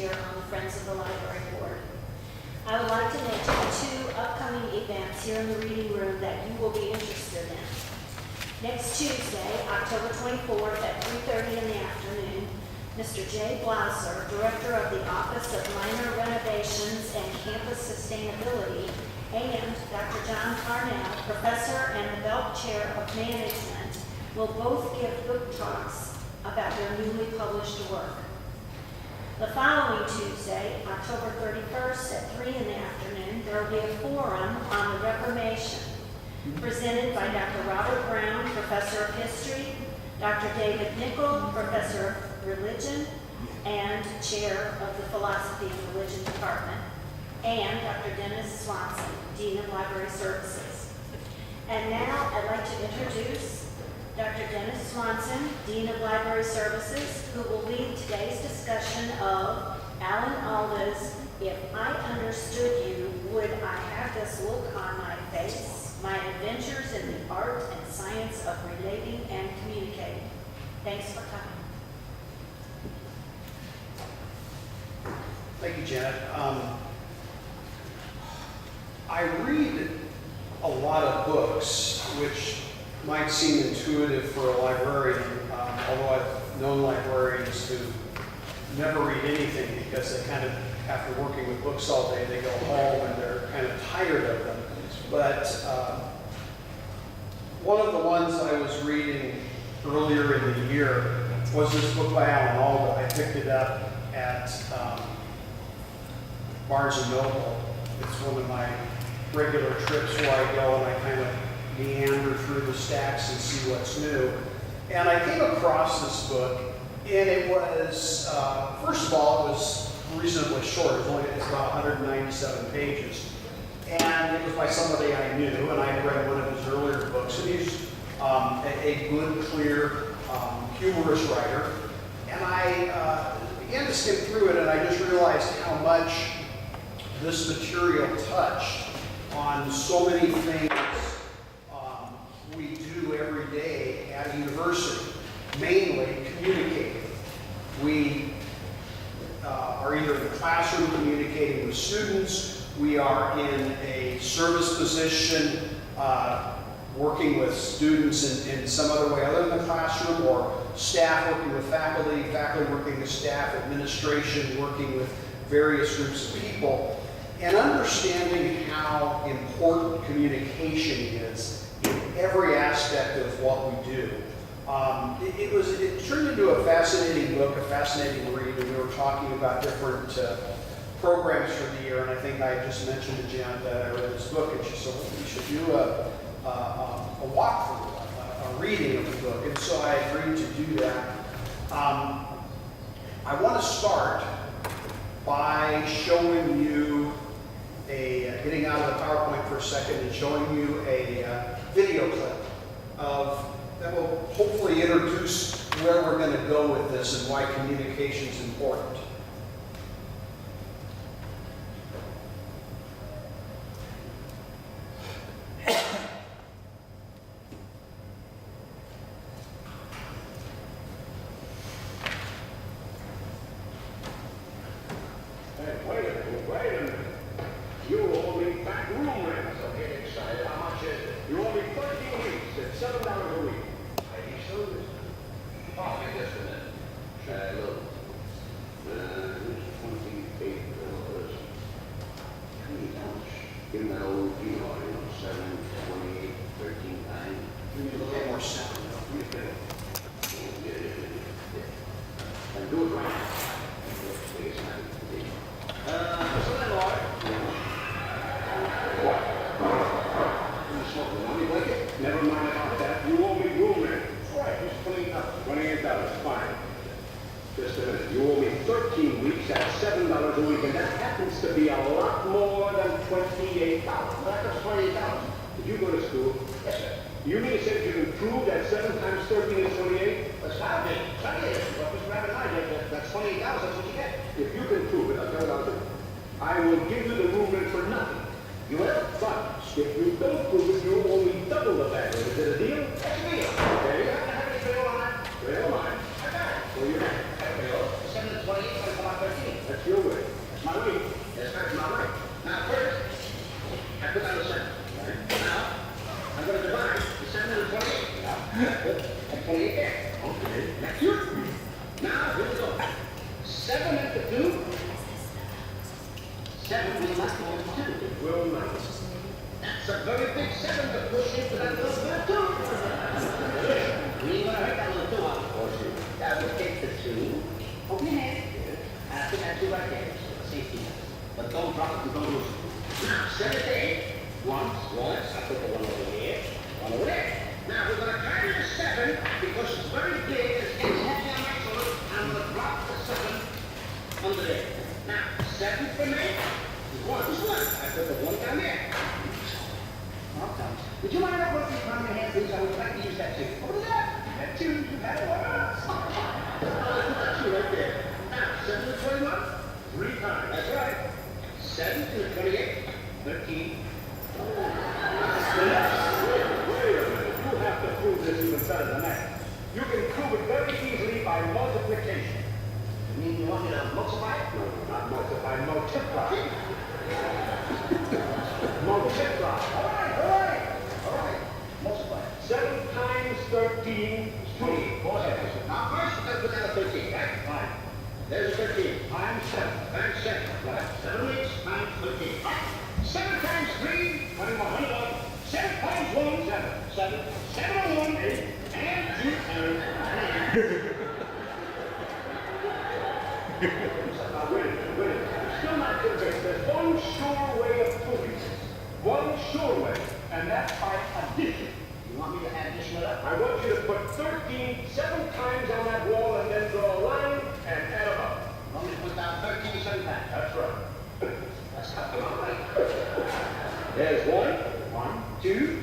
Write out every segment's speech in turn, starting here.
year on the Friends of the Library Board. I would like to mention 2 upcoming events here in the reading room that you will be interested in. Next Tuesday, October 24th at 3:30 in the afternoon, Mr. Jay Blouser, Director of the Office of Minor Renovations and Campus Sustainability, and Dr. John Carnell, Professor and the Belk Chair of Management, will both give book talks about their newly published work. The following Tuesday, October 31st at 3 in the afternoon, there will be a forum on the Reformation presented by Dr. Robert Brown, Professor of History, Dr. David Nickel, Professor of Religion and Chair of the Philosophy and Religion Department, and Dr. Dennis Swanson, Dean of Library Services. And now I'd like to introduce Dr. Dennis Swanson, Dean of Library Services, who will lead today's discussion of Alan Alda's "If I Understood You, Would I Have This Look on My Face? My Adventures in the Art and Science of Relating and Communicating." Thanks for coming. Thank you, Janet. I read a lot of books, which might seem intuitive for a librarian, although I've known librarians who never read anything because they kind of, after working with books all day, they go home and they're kind of tired of them. But one of the ones I was reading earlier in the year was this book by Alan Alda. I picked it up at Barnes & Noble. It's one of my regular trips where I go and I kind of meander through the stacks and see what's new. And I came across this book, and it was, first of all, it was reasonably short. It's about 197 pages. And it was by somebody I knew, and I had read one of his earlier books. And he's a good, clear, humorous writer. And I began to skim through it, and I just realized how much this material touched on so many things we do every day at a university, mainly communicating. We are either in the classroom communicating with students, we are in a service position working with students in some other way other than the classroom, or staff working with faculty, faculty working with staff, administration working with various groups of people, and understanding how important communication is in every aspect of what we do. It turned into a fascinating book, a fascinating read, and we were talking about different programs for the year, and I think I just mentioned to Jan that I read this book, and she said, well, we should do a walkthrough, a reading of the book, and so I agreed to do that. I want to start by showing you getting out of the PowerPoint for a second and showing you a video clip that will hopefully introduce where we're going to go with this and why communication is important. That's your 42. Will nice. That's a very big 7 to push into that little bit too. We ain't gonna hurt that little 2 on the horseshoe. That will take the 2. Open your hand. And put that 2 right there. Safety. But don't drop it and don't lose it. Now, set it there. Once. I put the 1 over here. 1 over there. Now, we're gonna carry the 7 because it's very big. It's getting heavy on my shoulder. I'm gonna drop the 7 under there. Now, 7 for me. Is 1. I put the 1 down there. Sometimes. Would you mind not working on your hand, please? I would like to use that 2. Over there. That 2, you had it. I'll put that 2 right there. Now, 7 to 21. 3 times. That's right. 7 to the 28. 13. Wait a minute. You have to prove this even better than that. You can prove it very easily by multiplication. You mean you want me to multiply it? No, not multiply, multiply. Multiply. All right. Multiply. 7 times 13 is 20. Go ahead. Now first, let's put down a 13, right? Fine. There's 13. Times 7. Times 7. Right. 7 weeks times 13. Right. 7 times 3, 21. 7 times 1, 7. 7 on 1, 8. And 2, 7. Now, wait a minute. I'm still not convinced. There's one sure way of proving this. One sure way, and that's by addition. You want me to add addition it up? I want you to put 13 7 times on that wall and then draw a line and add them up. You want me to put down 13 7 times? That's right. That's not all right. There's 1, 2,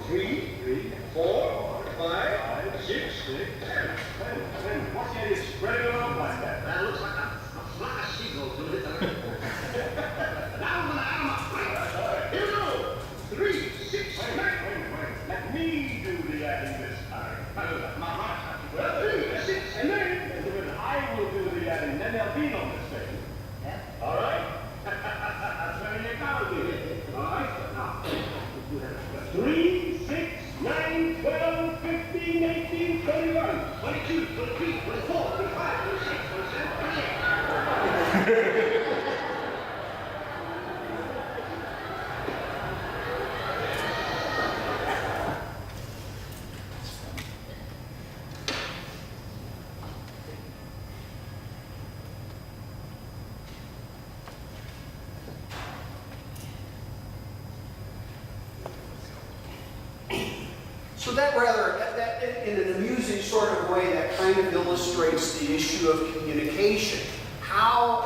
3, 4, 5, 6, 7. What's the idea of spreading them out like that? That looks like a flock of seagulls doing it. Now I'm going to add them up. Right. Here we go. 3, 6, 9. Wait. Let me do the adding this time. Well, 3, 6, and 9. And then I will do the adding. Then there'll be no mistake. Yeah. All right? That's very economy. All right? Now, 3, 6, 9, 12, 15, 18, 21, 22, 23, 24, 25, 26, 27, 28. So that in an amusing sort of way, that kind of illustrates the issue of communication. How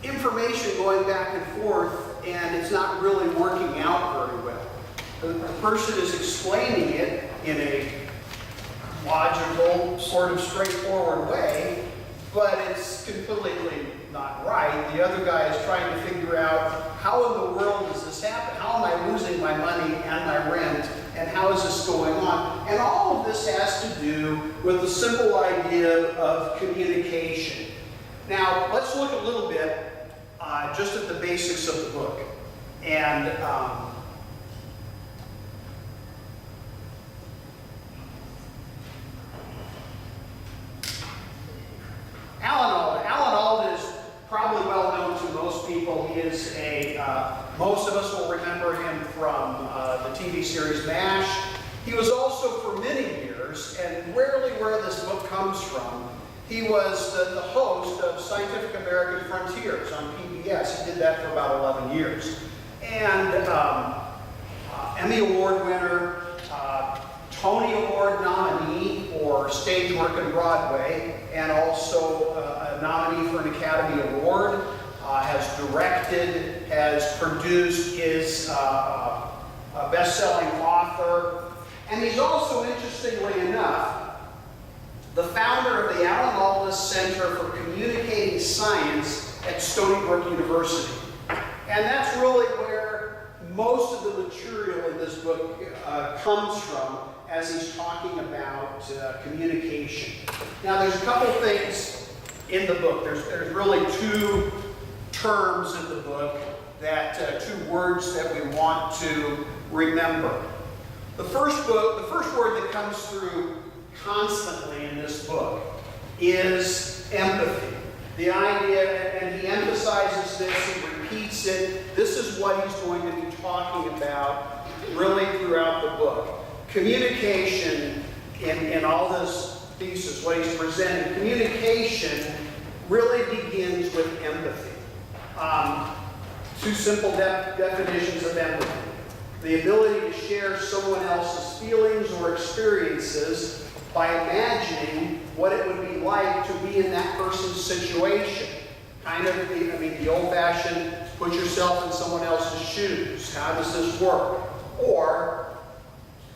information going back and forth, and it's not really working out very well. The person is explaining it in a logical, sort of straightforward way, but it's completely not right. The other guy is trying to figure out, how in the world does this happen? How am I losing my money and my rent? And how is this going on? And all of this has to do with the simple idea of communication. Now, let's look a little bit just at the basics of the book. And Alan Alda is probably well known to most people. He is most of us will remember him from the TV series MASH. He was also for many years, and rarely where this book comes from, he was the host of Scientific American Frontiers on PBS. He did that for about 11 years. And Emmy Award winner, Tony Award nominee for stage work in Broadway, and also a nominee for an Academy Award, has directed, has produced, is a best-selling author, and he's also, interestingly enough, the founder of the Alan Alda Center for Communicating Science at Stony Brook University. And that's really where most of the material in this book comes from, as he's talking about communication. Now, there's a couple things in the book. There's really two terms in the book, that two words that we want to remember. The first word that comes through constantly in this book is empathy. The idea, and he emphasizes this, he repeats it. This is what he's going to be talking about really throughout the book. Communication in all this thesis, what he's presenting, communication really begins with empathy. Two simple definitions of empathy. The ability to share someone else's feelings or experiences by imagining what it would be like to be in that person's situation. Kind of, the old-fashioned, put yourself in someone else's shoes. How does this work? Or,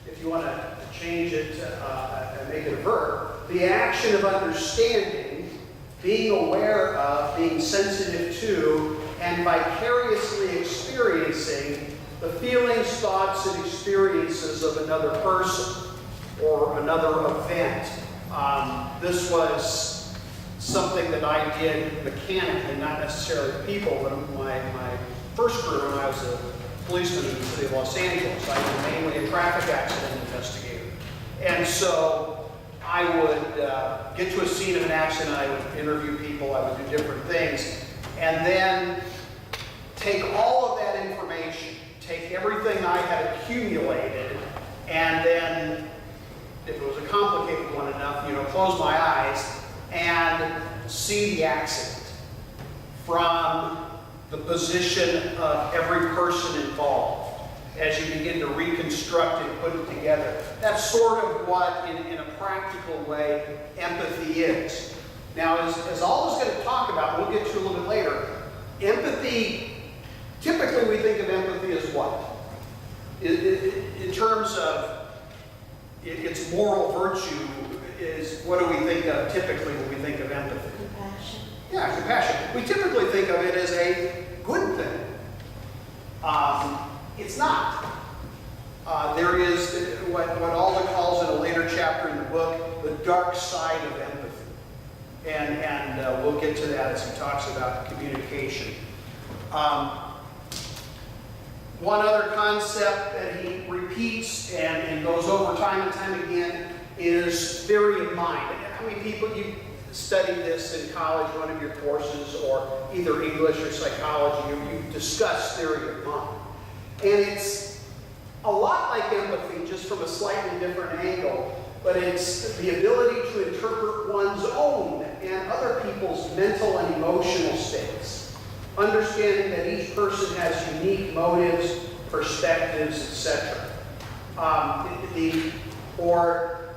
if you want to change it and make it a verb, the action of understanding, being aware of, being sensitive to, and vicariously experiencing the feelings, thoughts, and experiences of another person or another event. This was something that I did mechanically, not necessarily people, but my first career when I was a policeman in the city of Los Angeles. I was mainly a traffic accident investigator. And so I would get to a scene of an accident, I would interview people, I would do different things, and then take all of that information, take everything I had accumulated, and then, if it was a complicated one enough, close my eyes and see the accident from the position of every person involved as you begin to reconstruct it, put it together. That's sort of what, in a practical way, empathy is. Now, as Alda's going to talk about, we'll get to a little bit later, empathy, typically we think of empathy as what? In terms of its moral virtue, is what do we think of typically when we think of empathy? Compassion. Yeah, compassion. We typically think of it as a good thing. It's not. There is what Alda calls in a later chapter in the book, the dark side of empathy. And we'll get to that as he talks about communication. One other concept that he repeats and goes over time and time again is theory of mind. How many people, you studied this in college, one of your courses, or either English or psychology, you've discussed theory of mind. And it's a lot like empathy, just from a slightly different angle, but it's the ability to interpret one's own and other people's mental and emotional states. Understanding that each person has unique motives, perspectives, etc.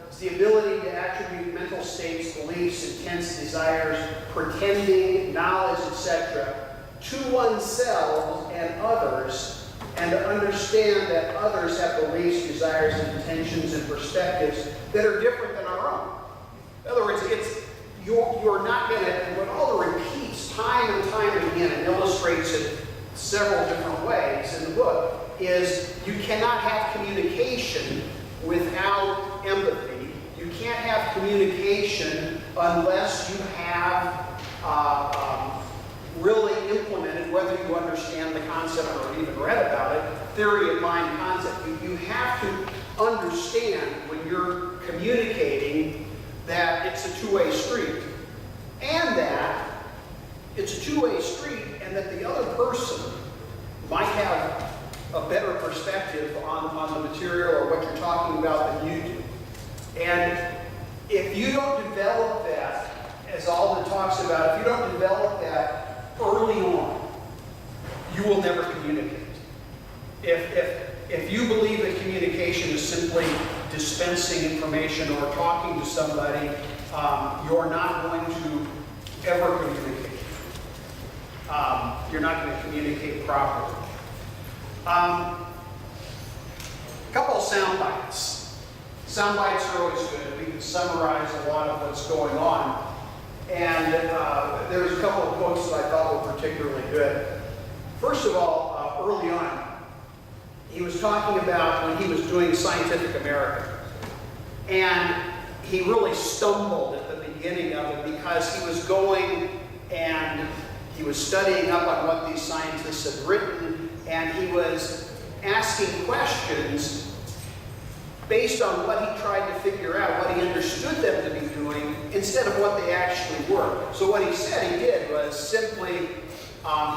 It's the ability to attribute mental states, beliefs, intents, desires, pretending, knowledge, etc. to oneself and others, and to understand that others have beliefs, desires, intentions, and perspectives that are different than our own. In other words, you're not going to, and what Alda repeats time and time again and illustrates it several different ways in the book, is you cannot have communication without empathy. You can't have communication unless you have really implemented, whether you understand the concept or even read about it, theory of mind concept. You have to understand when you're communicating that it's a two-way street, and that it's a two-way street, and that the other person might have a better perspective on the material or what you're talking about than you do. And if you don't develop that, as Alda talks about, if you don't develop that early on, you will never communicate. If you believe that communication is simply dispensing information or talking to somebody, you're not going to ever communicate. You're not going to communicate properly. A couple of sound bites. Sound bites are always good. We can summarize a lot of what's going on. And there's a couple of quotes that I thought were particularly good. First of all, early on, he was talking about when he was doing Scientific American. And he really stumbled at the beginning of it because he was going and he was studying up on what these scientists had written, and he was asking questions based on what he tried to figure out, what he understood them to be doing, instead of what they actually were. So what he said he did was simply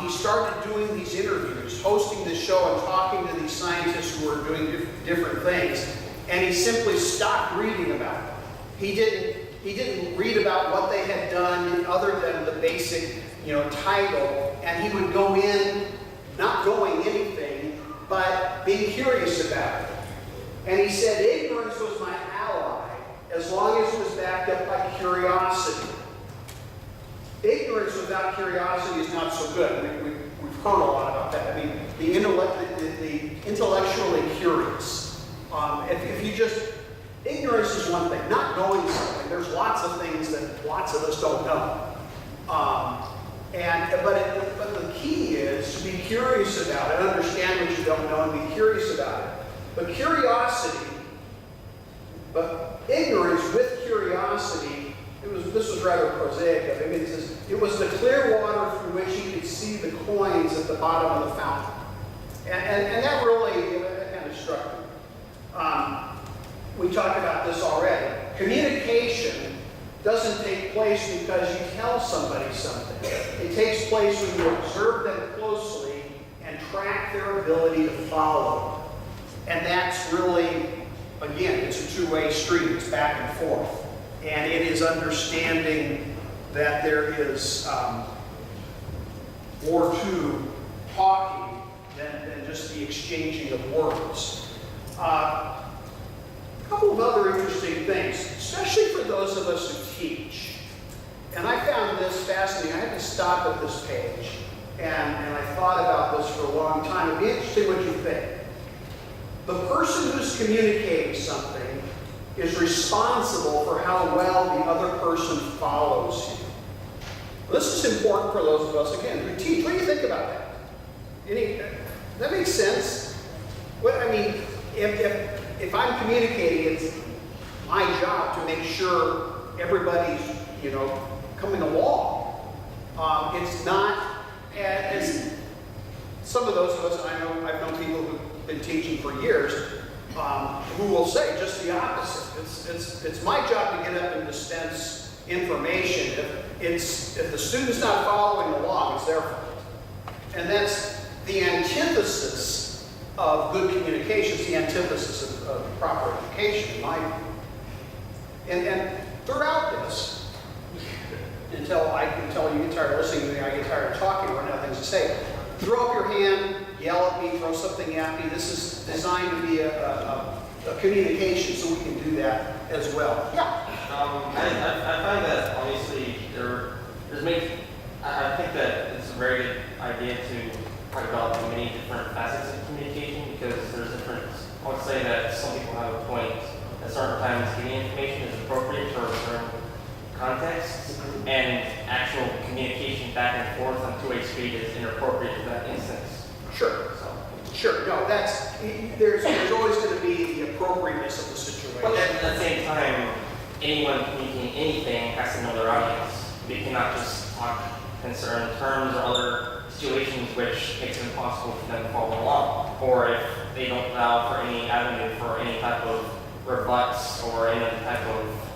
he started doing these interviews, hosting this show and talking to these scientists who were doing different things, and he simply stopped reading about it. He didn't read about what they had done other than the basic, title, and he would go in not knowing anything, but being curious about it. And he said, ignorance was my ally as long as it was backed up by curiosity. Ignorance without curiosity is not so good. We've heard a lot about that. I mean, the intellectually curious. If you just, ignorance is one thing. Not knowing something, there's lots of things that lots of us don't know. But the key is to be curious about it, understand what you don't know, and be curious about it. But ignorance with curiosity, this was rather prosaic. I mean, it says, it was the clear water through which he could see the coins at the bottom of the fountain. And that really kind of struck me. We talked about this already. Communication doesn't take place because you tell somebody something. It takes place when you observe them closely and track their ability to follow. And that's really, again, it's a two-way street. It's back and forth. And it is understanding that there is more to talking than just the exchanging of words. A couple of other interesting things, especially for those of us who teach. And I found this fascinating. I had to stop at this page, and I thought about this for a long time. It'd be interesting what you think. The person who's communicating something is responsible for how well the other person follows you. This is important for those of us, again, who teach. What do you think about that? That makes sense? If I'm communicating, it's my job to make sure everybody's, coming along. It's not as some of those of us, I've known people who've been teaching for years, who will say just the opposite. It's my job to get up and dispense information. If the student's not following along, it's their fault. And that's the antithesis of good communication. It's the antithesis of proper education, in my view. And throughout this, until you get tired of listening to me, I get tired of talking, run out of things to say. Throw up your hand, yell at me, throw something at me. This is designed to be a communication, so we can do that as well. Yeah. I find that obviously I think that it's a very good idea to talk about many different facets of communication, because there's different. I would say that some people have a point at certain times giving information is appropriate for a certain context, and actual communication back and forth on two-way street is inappropriate in that instance. Sure. Sure. No, there's always going to be the appropriateness of the situation. But at the same time, anyone communicating anything has to know their audience. They cannot just talk in certain terms or other situations which makes it impossible for them to follow along. Or if they don't allow for any avenue for any type of rebuts or any type of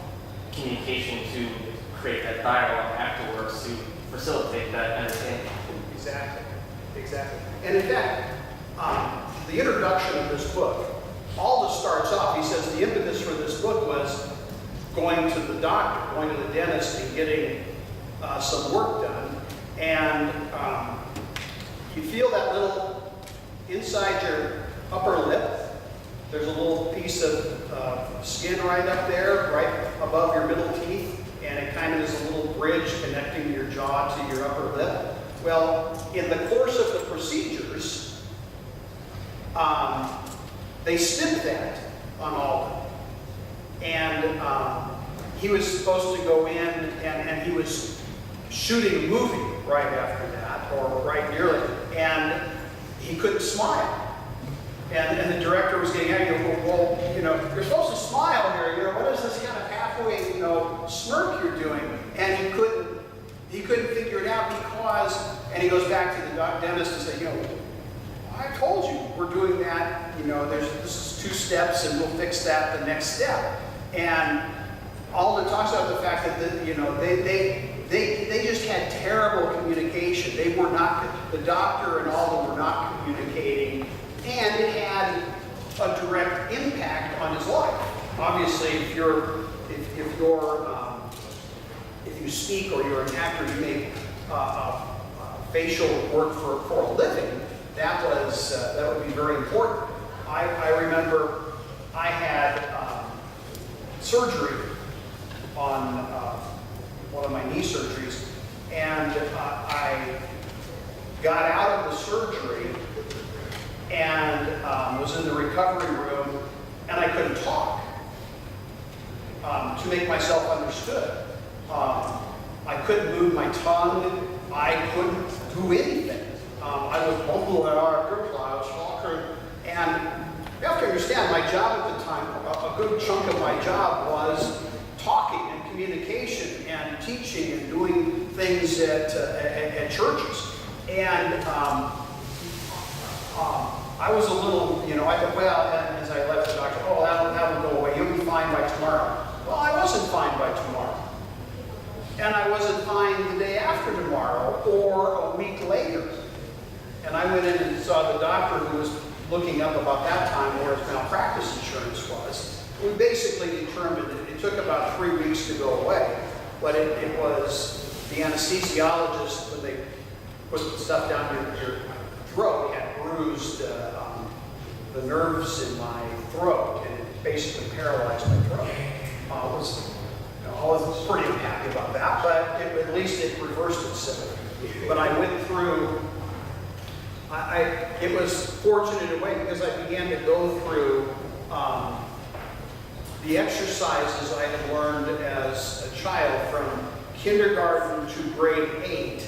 communication to create that dialogue afterwards to facilitate that understanding. Exactly. And in fact, the introduction of this book, Alda starts off, he says the impetus for this book was going to the doctor, going to the dentist and getting some work done. And you feel that little, inside your upper lip, there's a little piece of skin right up there, right above your middle teeth, and it kind of is a little bridge connecting your jaw to your upper lip. Well, in the course of the procedures, they snipped that on Alda. And he was supposed to go in, and he was shooting a movie right after that, or right nearly, and he couldn't smile. And the director was getting at him, well, you're supposed to smile here, what is this kind of halfway, smirk you're doing? And he couldn't figure it out because, and he goes back to the dentist and says, I told you we're doing that, this is 2 steps and we'll fix that the next step. And Alda talks about the fact that, they They just had terrible communication. They were not, the doctor and all of them were not communicating, and it had a direct impact on his life. Obviously, if you speak or you're an actor, you make facial work for a living. That would be very important. I remember I had surgery on one of my knee surgeries, and I got out of the surgery and was in the recovery room, and I couldn't talk to make myself understood. I couldn't move my tongue. I couldn't do anything. I was mumble at our and you have to understand, my job at the time, a good chunk of my job was talking and communication and teaching and doing things at churches. And I was a little, I thought, well, and as I left the doctor, oh, that will go away. You'll be fine by tomorrow. Well, I wasn't fine by tomorrow. And I wasn't fine the day after tomorrow or a week later. And I went in and saw the doctor who was looking up about that time where his malpractice insurance was. We basically determined it took about 3 weeks to go away, but it was the anesthesiologist, when they put the stuff down your throat, he had bruised the nerves in my throat, and it basically paralyzed my throat. I was pretty unhappy about that, but at least it reversed itself. But I went through, it was fortunate in a way because I began to go through the exercises I had learned as a child from kindergarten to grade 8.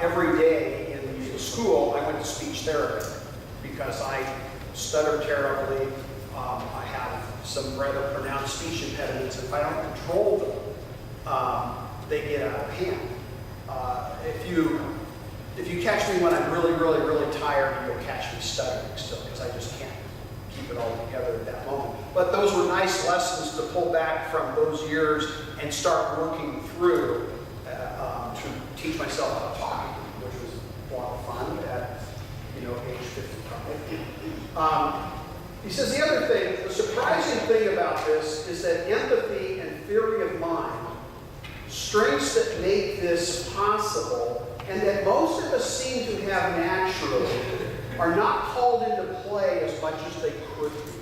Every day in the school, I went to speech therapy because I stutter terribly. I have some rather pronounced speech impediments. If I don't control them, they get out of hand. If you catch me when I'm really, really, really tired, you'll catch me stuttering still because I just can't keep it all together at that moment. But those were nice lessons to pull back from those years and start working through to teach myself how to talk, which was a lot of fun at age 55. He says the other thing, the surprising thing about this is that empathy and theory of mind, strengths that make this possible and that most of us seem to have naturally, are not called into play as much as they could be.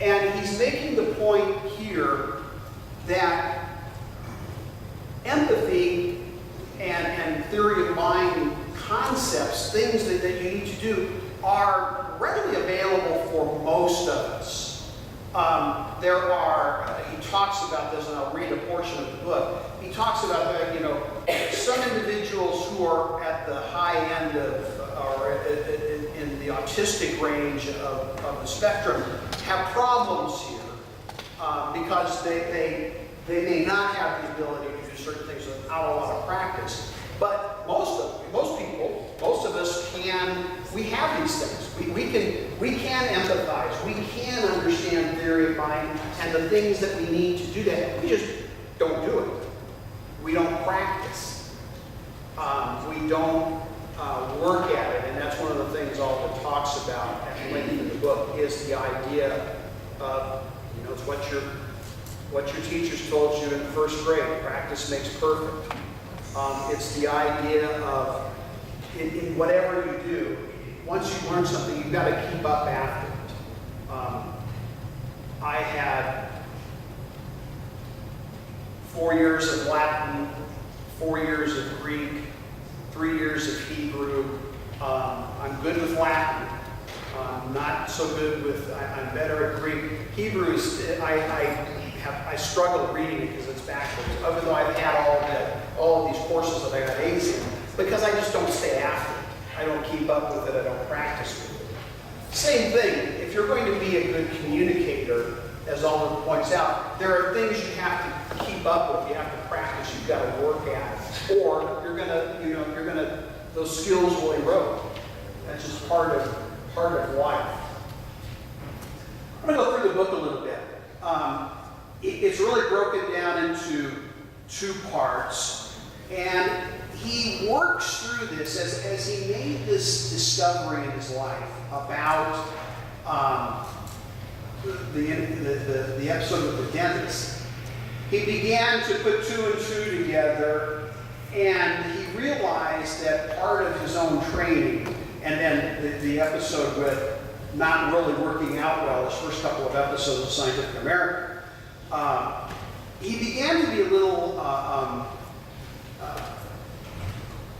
And he's making the point here that empathy and theory of mind concepts, things that you need to do, are readily available for most of us. He talks about this, and I'll read a portion of the book. He talks about, some individuals who are at the high end or in the autistic range of the spectrum have problems here because they may not have the ability to do certain things without a lot of practice. But most of us we have these things. We can empathize. We can understand theory of mind and the things that we need to do that. We just don't do it. We don't practice. We don't work at it, and that's one of the things Alda talks about at length in the book is the idea of, it's what your teachers told you in first grade. Practice makes perfect. It's the idea of in whatever you do, once you learn something, you've got to keep up after it. I had 4 years of Latin, 4 years of Greek, 3 years of Hebrew. I'm good with Latin. Not so good with, I'm better at Greek. Hebrew is, I struggle reading it because it's backwards, even though I've had all of these courses that I got A's in, because I just don't stay after it. I don't keep up with it, I don't practice with it. Same thing, if you're going to be a good communicator, as Alda points out, there are things you have to keep up with, you have to practice, you've got to work at, or those skills will erode. That's just part of life. I'm going to go through the book a little bit. It's really broken down into 2 parts, and he works through this as he made this discovery in his life about the episode with the dentist. He began to put 2 and 2 together, and he realized that part of his own training, and then the episode with not really working out well, his first couple of episodes of Scientific American, he began to be a little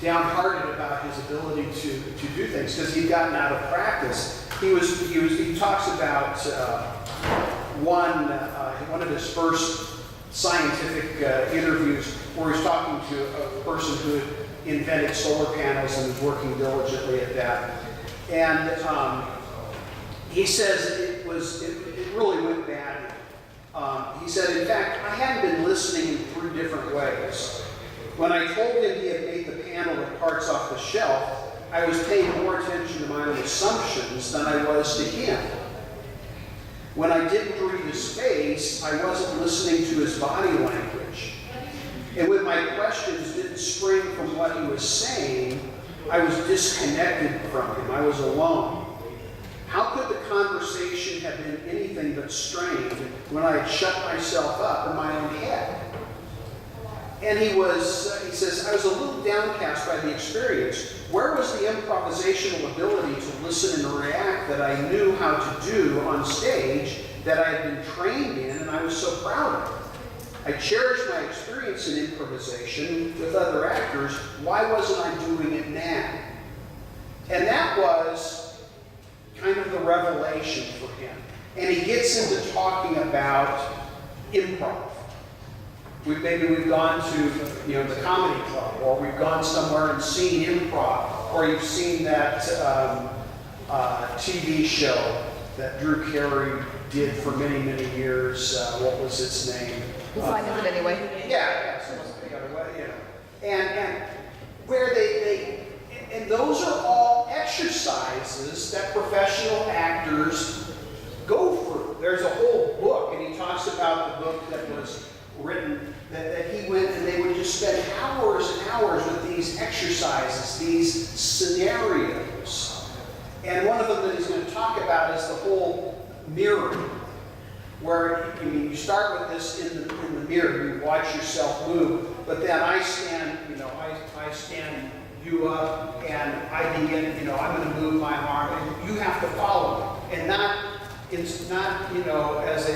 downhearted about his ability to do things because he'd gotten out of practice. He talks about one of his first scientific interviews where he's talking to a person who had invented solar panels and was working diligently at that. And he says it really went badly. He said, in fact, I hadn't been listening in 3 different ways. When I told him he had made the panel with parts off the shelf, I was paying more attention to my own assumptions than I was to him. When I didn't read his face, I wasn't listening to his body language. And when my questions didn't spring from what he was saying, I was disconnected from him. I was alone. How could the conversation have been anything but strained when I had shut myself up in my own head? And he says, I was a little downcast by the experience. Where was the improvisational ability to listen and react that I knew how to do on stage, that I had been trained in, and I was so proud of? I cherished my experience in improvisation with other actors. Why wasn't I doing it now? And that was kind of the revelation for him. And he gets into talking about improv. Maybe we've gone to the comedy club, or we've gone somewhere and seen improv, or you've seen that TV show that Drew Carey did for many, many years. What was its name? We'll find it anyway. Yeah. And where and those are all exercises that professional actors go through. There's a whole book, and he talks about the book that was written that he went and they would just spend hours and hours with these exercises, these scenarios. And one of them that he's going to talk about is the whole mirror, where you start with this in the mirror, you watch yourself move, but then I stand you up, and I begin, I'm going to move my arm, and you have to follow me, and it's not as a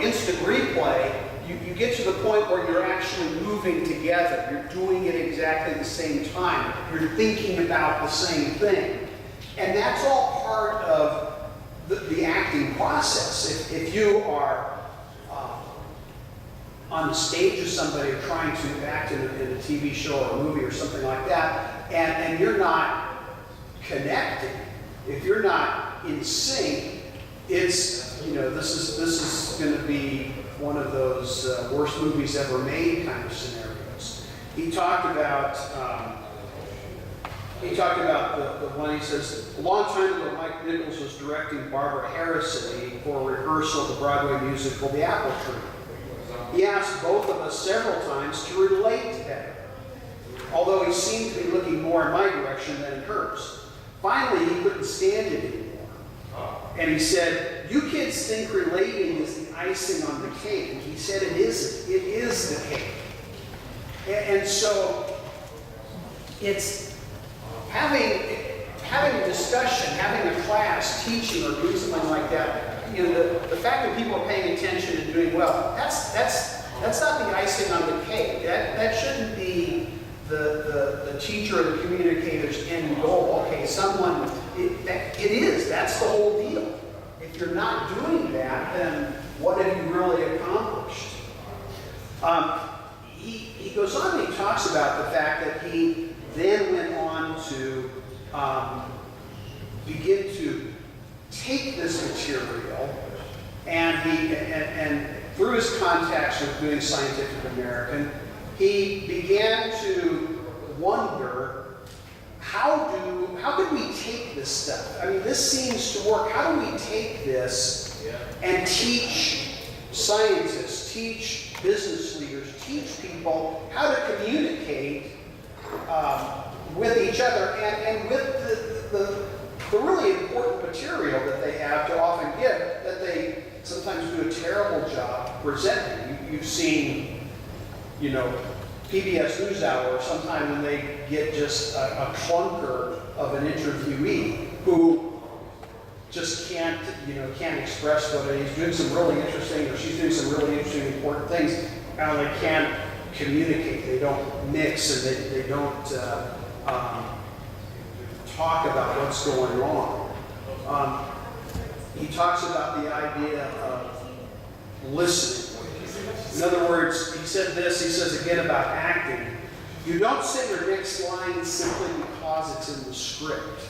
instant replay. You get to the point where you're actually moving together. You're doing it exactly the same time. You're thinking about the same thing. And that's all part of the acting process. If you are on the stage with somebody or trying to act in a TV show or a movie or something like that, and you're not connecting, if you're not in sync, it's, this is going to be one of those worst movies ever made kind of scenarios. He talked about the one, he says, a long time ago, Mike Nichols was directing Barbara Harrison for a rehearsal of the Broadway musical The Apple Tree. He asked both of us several times to relate to that, although he seemed to be looking more in my direction than in hers. Finally, he couldn't stand it anymore. And he said, you kids think relating is the icing on the cake. And he said it isn't. It is the cake. And so it's having a discussion, having a class, teaching, or doing something like that. The fact that people are paying attention and doing well, that's not the icing on the cake. That shouldn't be the teacher or the communicator's end goal. Okay, it is. That's the whole deal. If you're not doing that, then what have you really accomplished? He goes on and he talks about the fact that he then went on to begin to take this material, and through his contacts with doing Scientific American, he began to wonder, how could we take this stuff? I mean, this seems to work. How do we take this and teach scientists, teach business leaders teach people how to communicate with each other and with the really important material that they have to often give that they sometimes do a terrible job presenting. You've seen, you know, PBS NewsHour sometime when they get just a clunker of an interviewee who just can't express what it is. He's doing some really interesting, or she's doing some really interesting, important things, and they can't communicate. They don't mix, and they don't talk about what's going on. He talks about the idea of listening. In other words, he said this, he says again about acting. You don't say your next line simply because it's in the script.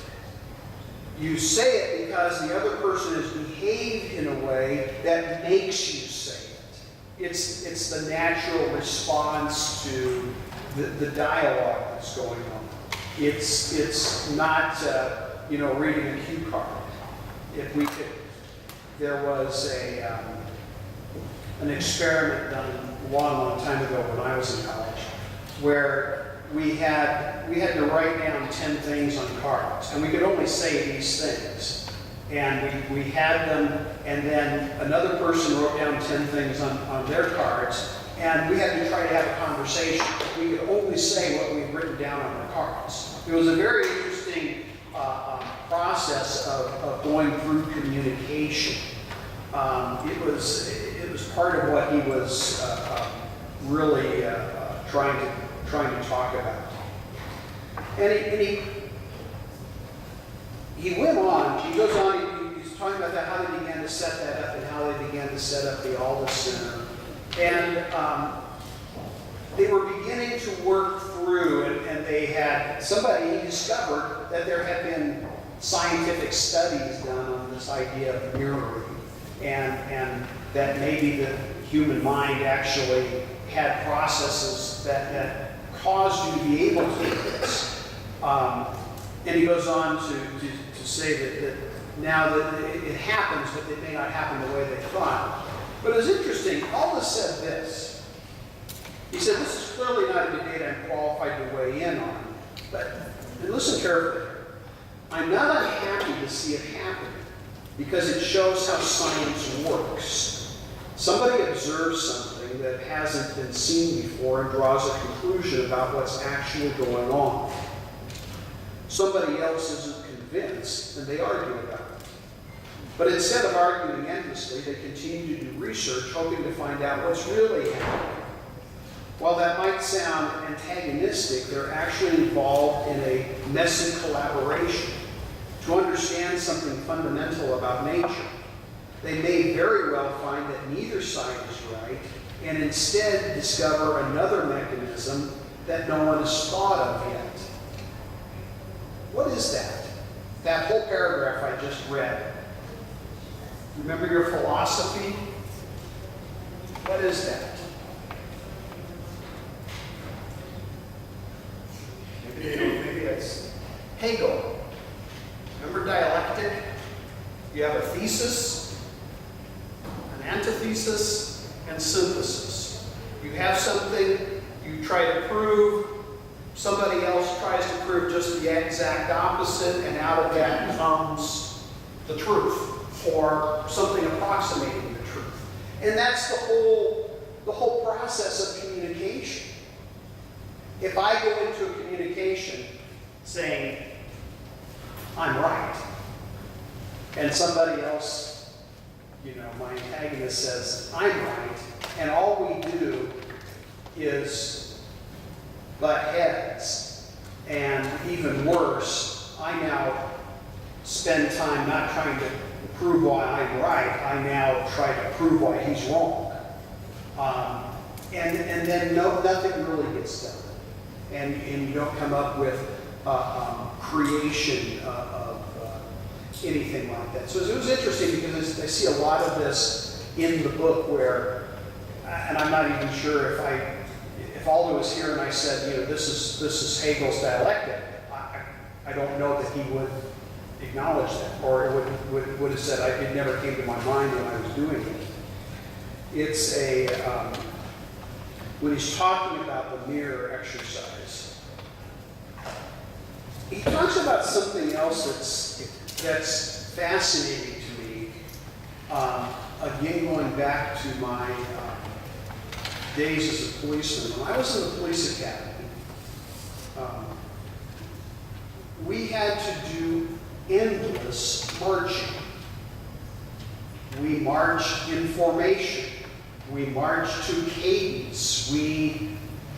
You say it because the other person has behaved in a way that makes you say it. It's the natural response to the dialogue that's going on. It's not, reading a cue card. If we could, there was an experiment done a long time ago when I was in college, where we had to write down 10 things on cards, and we could only say these things. And we had them, and then another person wrote down 10 things on their cards, and we had to try to have a conversation. We could only say what we'd written down on the cards. It was a very interesting process of going through communication. It was part of what he was really trying to talk about. And he went on. He goes on. He's talking about that, how they began to set that up, and how they began to set up the Alda Center, and they were beginning to work through, and they had somebody discovered that there had been scientific studies done on this idea of mirroring, and that maybe the human mind actually had processes that caused you to be able to do this. And he goes on to say that now that it happens, but it may not happen the way they thought. But it was interesting. Alda said this. He said, this is clearly not a debate I'm qualified to weigh in on. But and listen carefully. I'm not unhappy to see it happen because it shows how science works. Somebody observes something that hasn't been seen before and draws a conclusion about what's actually going on. Somebody else isn't convinced, and they argue about it. But instead of arguing endlessly, they continue to do research, hoping to find out what's really happening. While that might sound antagonistic, they're actually involved in a messy collaboration to understand something fundamental about nature. They may very well find that neither side is right, and instead discover another mechanism that no one has thought of yet. What is that? That whole paragraph I just read. Remember your philosophy? What is that? Maybe it's Hegel. Remember dialectic? You have a thesis, an antithesis, and synthesis. You have something, you try to prove, somebody else tries to prove just the exact opposite, and out of that comes the truth, or something approximating the truth. And that's the whole process of communication. If I go into a communication saying, I'm right, and somebody else, my antagonist says, I'm right, and all we do is butt heads, and even worse, I now spend time not trying to prove why I'm right, I now try to prove why he's wrong. And then nothing really gets done. And you don't come up with creation of anything like that. So it was interesting because I see a lot of this in the book where, and I'm not even sure if Alda was here and I said, this is Hegel's dialectic, I don't know that he would acknowledge that, or would have said, it never came to my mind when I was doing it. It's when he's talking about the mirror exercise, he talks about something else that's fascinating to me. Again, going back to my days as a policeman, when I was in the police academy, we had to do endless marching. We marched in formation. We marched to cadence. We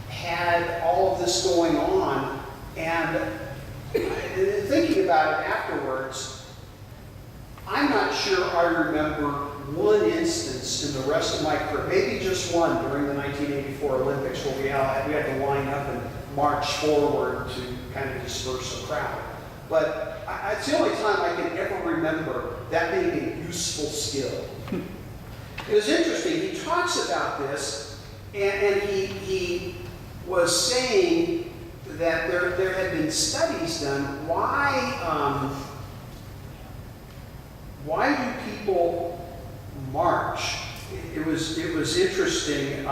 had all of this going on. And thinking about it afterwards, I'm not sure I remember one instance in the rest of my career, maybe just one during the 1984 Olympics, where we had to line up and march forward to kind of disperse a crowd. But it's the only time I can ever remember that being a useful skill. It was interesting. He talks about this, and he was saying that there had been studies done. Why do people march? It was interesting.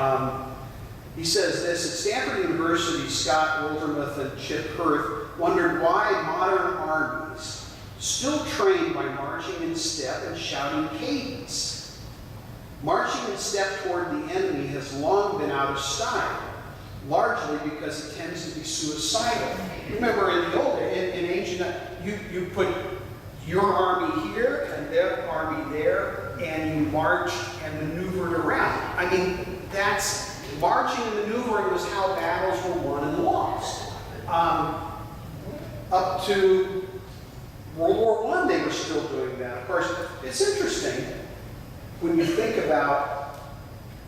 He says this: at Stanford University, Scott Wildermuth and Chip Hirth wondered why modern armies still train by marching in step and shouting cadence. Marching in step toward the enemy has long been out of style, largely because it tends to be suicidal. Remember, in ancient, you put your army here and their army there, and you marched and maneuvered around. I mean, that's marching and maneuvering was how battles were won and lost. Up to World War I, they were still doing that. Of course, it's interesting when you think about,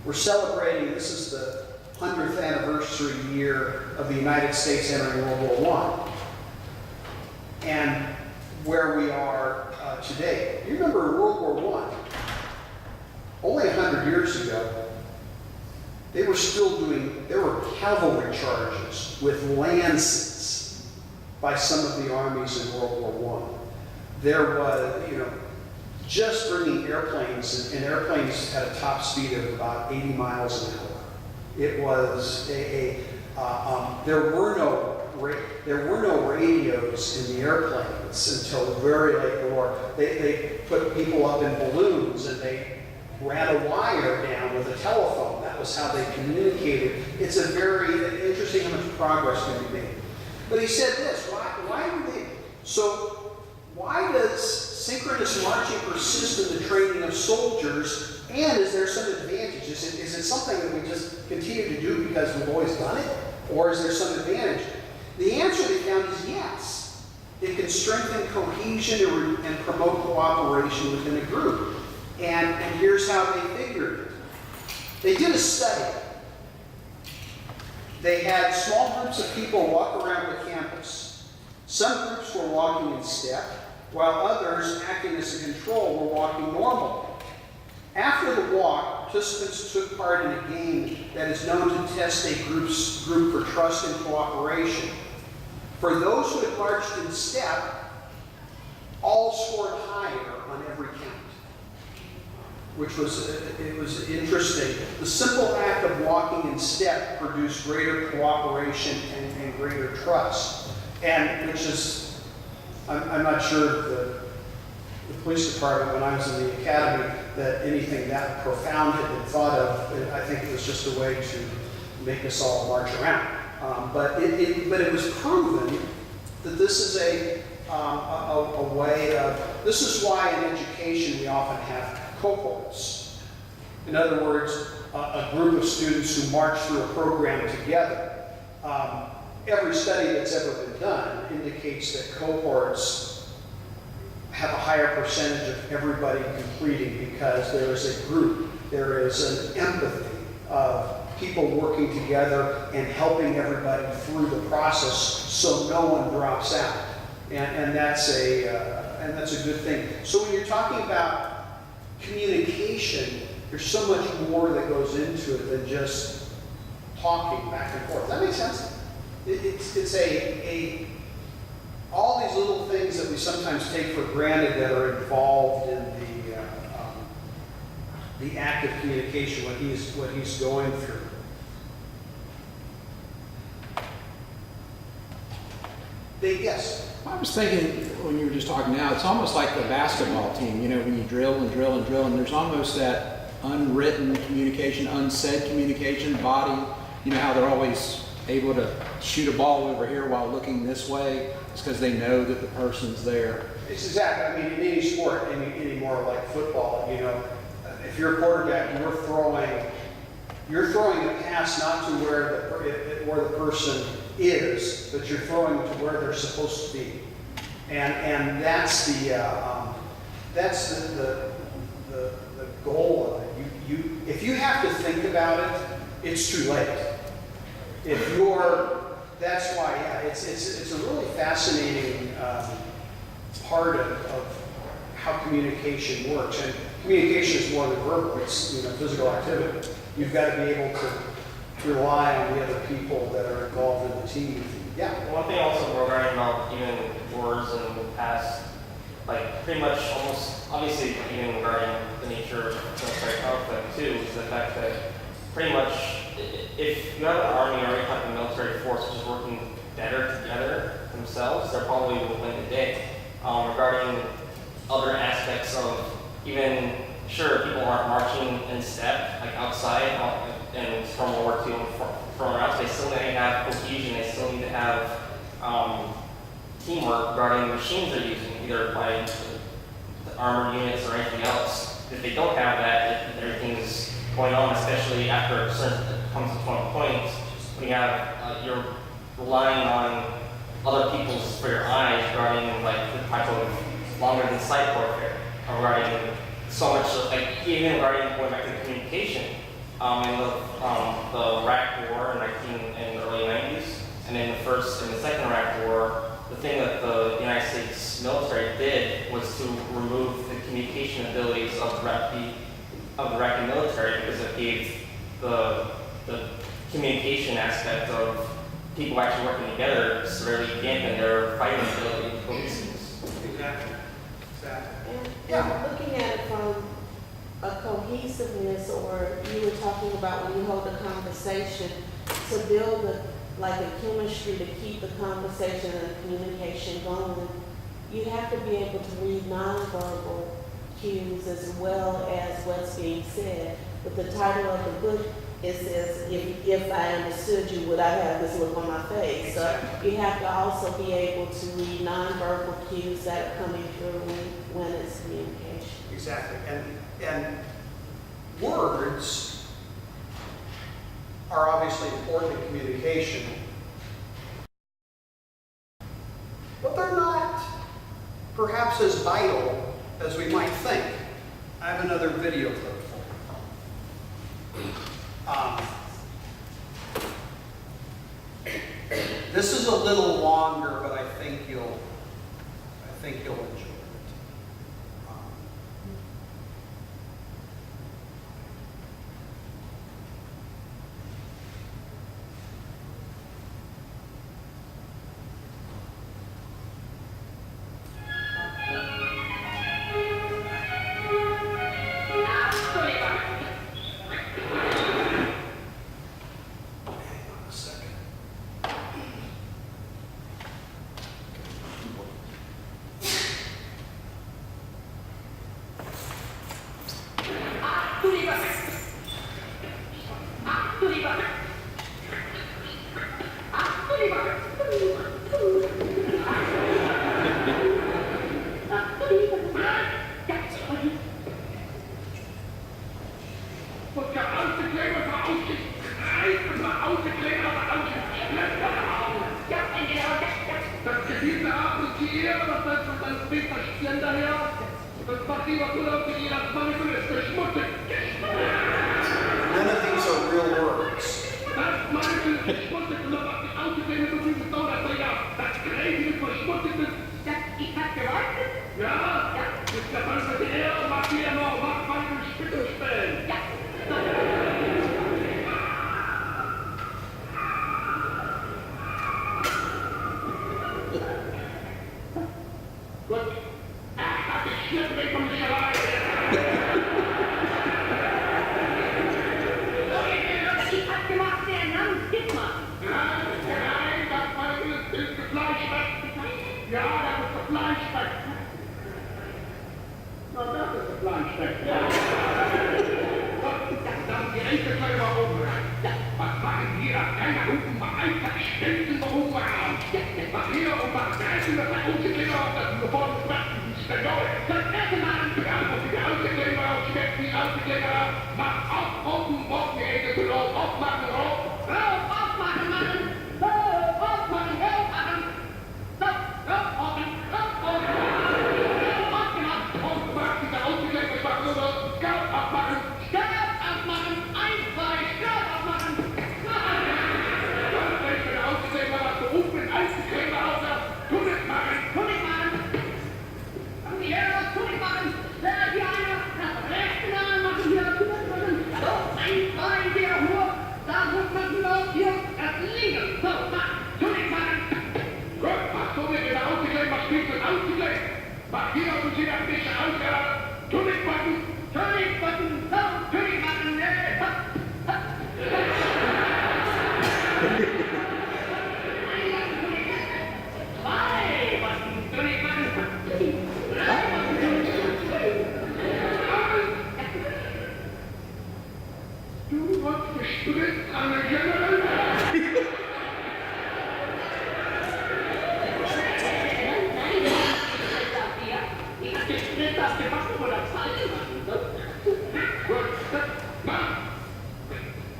we're celebrating, this is the 100th anniversary year of the United States entering World War I, and where we are today. You remember in World War I, only 100 years ago, there were cavalry charges with lances by some of the armies in World War I. There was, just bringing airplanes, and airplanes had a top speed of about 80 miles an hour. It was there were no radios in the airplanes until very late in the war. They put people up in balloons and they ran a wire down with a telephone. That was how they communicated. It's a very interesting how much progress can be made. But he said this: why does synchronous marching persist in the training of soldiers? And is there some advantage? Is it something that we just continue to do because we've always done it? Or is there some advantage? The answer they found is yes. It can strengthen cohesion and promote cooperation within a group. And here's how they figured it. They did a study. They had small groups of people walk around the campus. Some groups were walking in step, while others, acting as a control, were walking normally. After the walk, participants took part in a game that is known to test a group for trust and cooperation. For those who had marched in step, all scored higher on every count, which was interesting. The simple act of walking in step produced greater cooperation and greater trust, and which is, I'm not sure the police department, when I was in the academy, that anything that profound had been thought of. I think it was just a way to make us all march around. But it was proven that this is a way of, this is why in education we often have cohorts. In other words, a group of students who march through a program together. Every study that's ever been done indicates that cohorts have a higher percentage of everybody completing because there is a group, there is an empathy of people working together and helping everybody through the process so no one drops out. And that's a good thing. So when you're talking about communication, there's so much more that goes into it than just talking back and forth. Does that make sense? It's all these little things that we sometimes take for granted that are involved in the act of communication, what he's going through. Yes. I was thinking, when you were just talking now, it's almost like the basketball team, you know, when you drill and drill and drill, and there's almost that unwritten communication, unsaid communication, body, you know, how they're always able to shoot a ball over here while looking this way. It's because they know that the person's there. It's exactly, I mean, in any sport, any more like football, you know, if you're a quarterback, you're throwing the pass not to where the person is, but you're throwing to where they're supposed to be. And that's the goal of it. If you have to think about it, it's too late. That's why, yeah, it's a really fascinating part of how communication works. And communication is more than verbal, it's, you know, physical activity. You've got to be able to rely on the other people that are involved in the team. Yeah. One thing also regarding about even wars in the past, like pretty much almost, obviously even regarding the nature of military conflict too, is the fact that pretty much if you have an army or any type of military force which is working better together themselves, they're probably will win the day. Regarding other aspects of even, sure, people aren't marching in step, like outside and from World War II and from around, so they still need to have cohesion, they still need to have teamwork regarding the machines they're using, either by the armored units or anything else. If they don't have that, everything's going on, especially after a certain comes to a point when you have, you're relying on other people's for your eyes regarding like the type of longer than sight warfare, regarding so much, like even regarding going back to the communication, in the Iraq War in the early 90s, and in the second Iraq War, the thing that the United States military did was to remove the communication abilities of the Iraqi military because it gave the communication aspect of people actually working together severely dampened their fighting ability in police. Exactly. And looking at it from a cohesiveness, or you were talking about when you hold a conversation, to build a chemistry to keep the conversation and the communication going, you have to be able to read nonverbal cues as well as what's being said. But the title of the book, it says, if I understood you, would I have this look on my face? So you have to also be able to read nonverbal cues that are coming through when it's communication. Exactly. And words are obviously important in communication, but they're not perhaps as vital as we might think. I have another video clip for you. This is a little longer, but I think you'll enjoy it. None of these are real words. Fleischspeck. Na, das ist der Fleischspeck. Ja. Dann die Ente gleich mal oben rein. Ja. Was machen wir? Keiner unten mal einfach Ständen mal oben rein. Ja. Was hier und was reißen das bei uns Kinder auf das vorne Spatzen. Das erste Mal. Ja, und die alte Kleber aufsteckt, die alte Kleber. Mach auf, oben, oben, die Ente zu rauf, aufmachen, rauf. Rauf, aufmachen, machen. Rauf, aufmachen, rauf, machen. Rauf, rauf, offen, rauf, offen. Rauf, aufgemacht. Aufgemacht, diese alte Kleber, ich mach nur noch. Scout aufmachen. Scout aufmachen. 1, 2, Scout aufmachen. Dann fällt mir der alte Kleber, was du oben in alte Kleber aufhörst. Tunnel machen. Tunnel machen. Ja, Tunnel machen. Die eine, das rechte Mal machen wir Tunnel machen. So, 1, 2, wieder hoch. Da muss man drauf, hier, das linke. So, mach, Tunnel machen. Gut, mach Tunnel, in der Autogleich, mach spielt das Autogleich. Mach hier und hier ein bisschen Ausgabe. Tunnel machen. Tunnel machen. So, Tunnel machen. Zwei machen. Tunnel machen. Du hast gespritzt an der General. Ich hab gespritzt auf die Waffen oder Zeile machen. Gut, mach.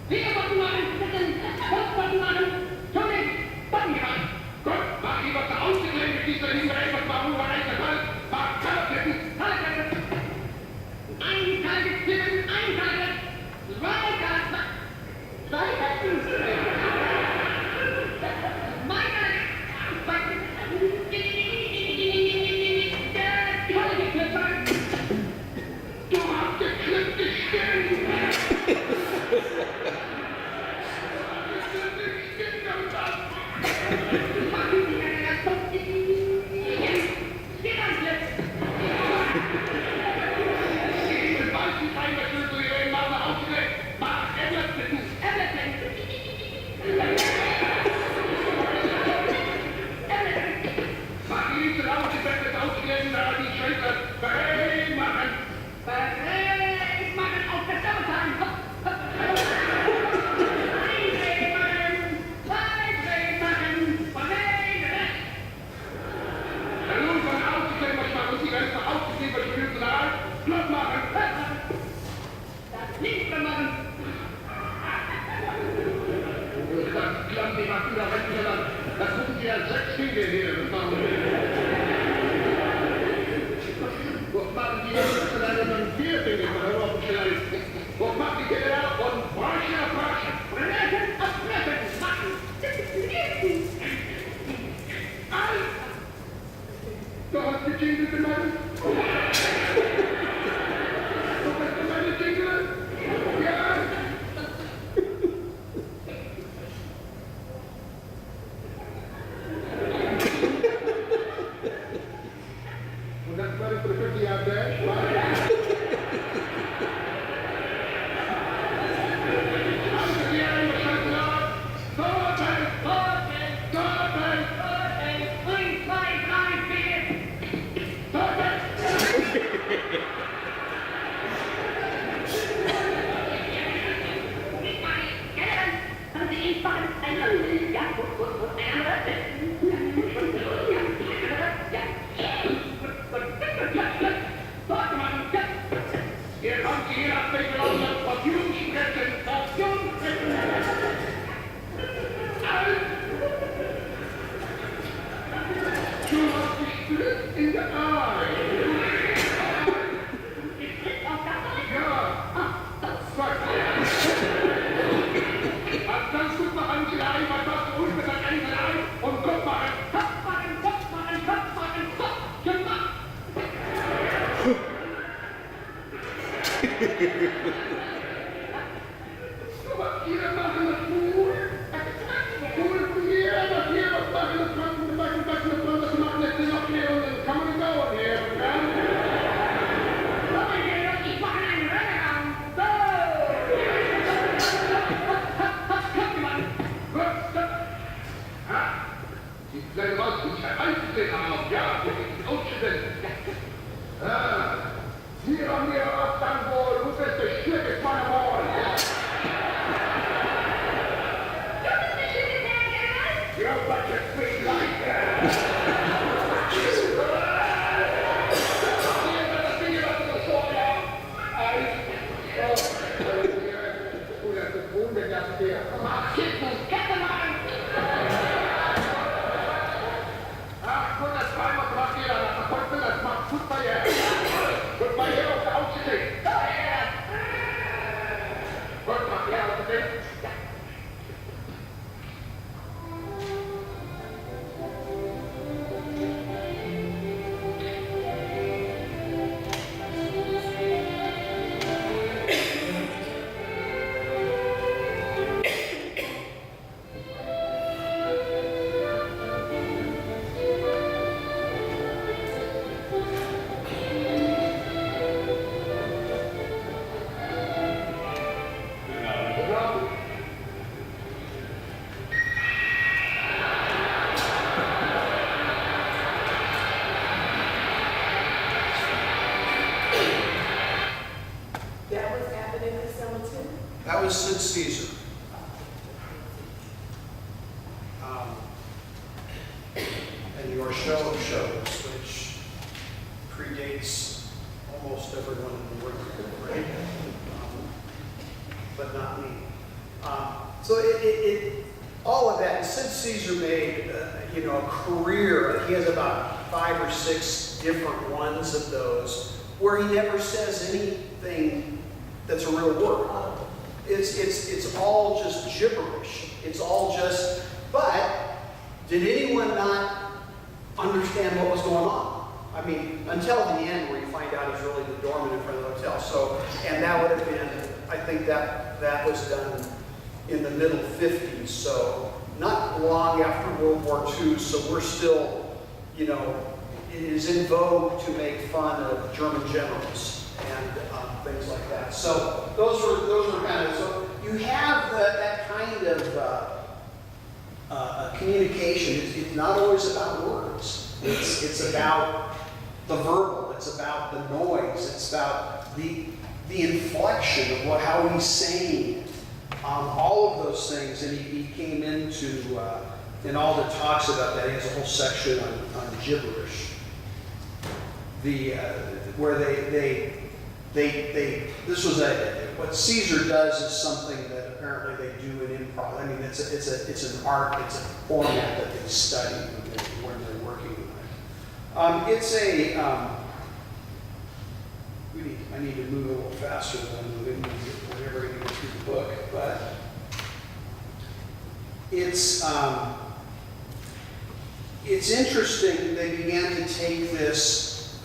Wir Waffen machen, Waffen machen. Tunnel, Waffen machen. Gut, mach lieber zu Hause gehen mit dieser Hinweis, was war unbereitet hat. Mach Kaltketten. Einkaltet, Zinnen, einkaltet. Zwei Kalten. Du hast geklippte Stirn. Das gucken Sie als 6 Finger hier. Was machen die jetzt mit einem 4 Finger? Was macht die Kinder? Und Brötchen auf Brötchen. Brötchen auf Brötchen machen. Du hast gejingelt gemacht? Du bist meine Jingle? Ja. Und das war das für 50 Jahre der in der Eye. Ganz gut machen, Sie da einfach was zu uns mit der Einzelheit und Kopf machen. Kopf machen, Kopf machen, Kopf machen, Kopf gemacht. Was hier machen, das Buch. Cool von hier, was hier, was machen, das machen, das machen, das machen, das sind Aufklärungen, das kann man nicht dauern hier. Ich mache einen Renner. So! Die kleine Maus, die einzeln auf, ja, That was since Caesar. And your show of shows, which predates almost everyone in the room, right? But not me. So all of that, and since Caesar made, a career, he has about 5 or 6 different ones of those, where he never says anything that's a real word. It's all just gibberish. It's all just, but did anyone not understand what was going on? I mean, until the end where you find out he's really the doorman in front of the hotel. So, and that would have been, I think that was done in the middle 50s. So not long after World War II. So we're still, it is in vogue to make fun of German generals and things like that. So those were kind of, so you have that kind of communication. It's not always about words. It's about the verbal. It's about the noise. It's about the inflection of how he's saying all of those things. And he came into, and Alda talks about that. He has a whole section on gibberish. Where this was what Caesar does is something that apparently they do in improv. I mean, it's an art, it's a format that they study when they're working on it. I need to move a little faster than I'm moving. We're never going to get through the book, but it's interesting. They began to take this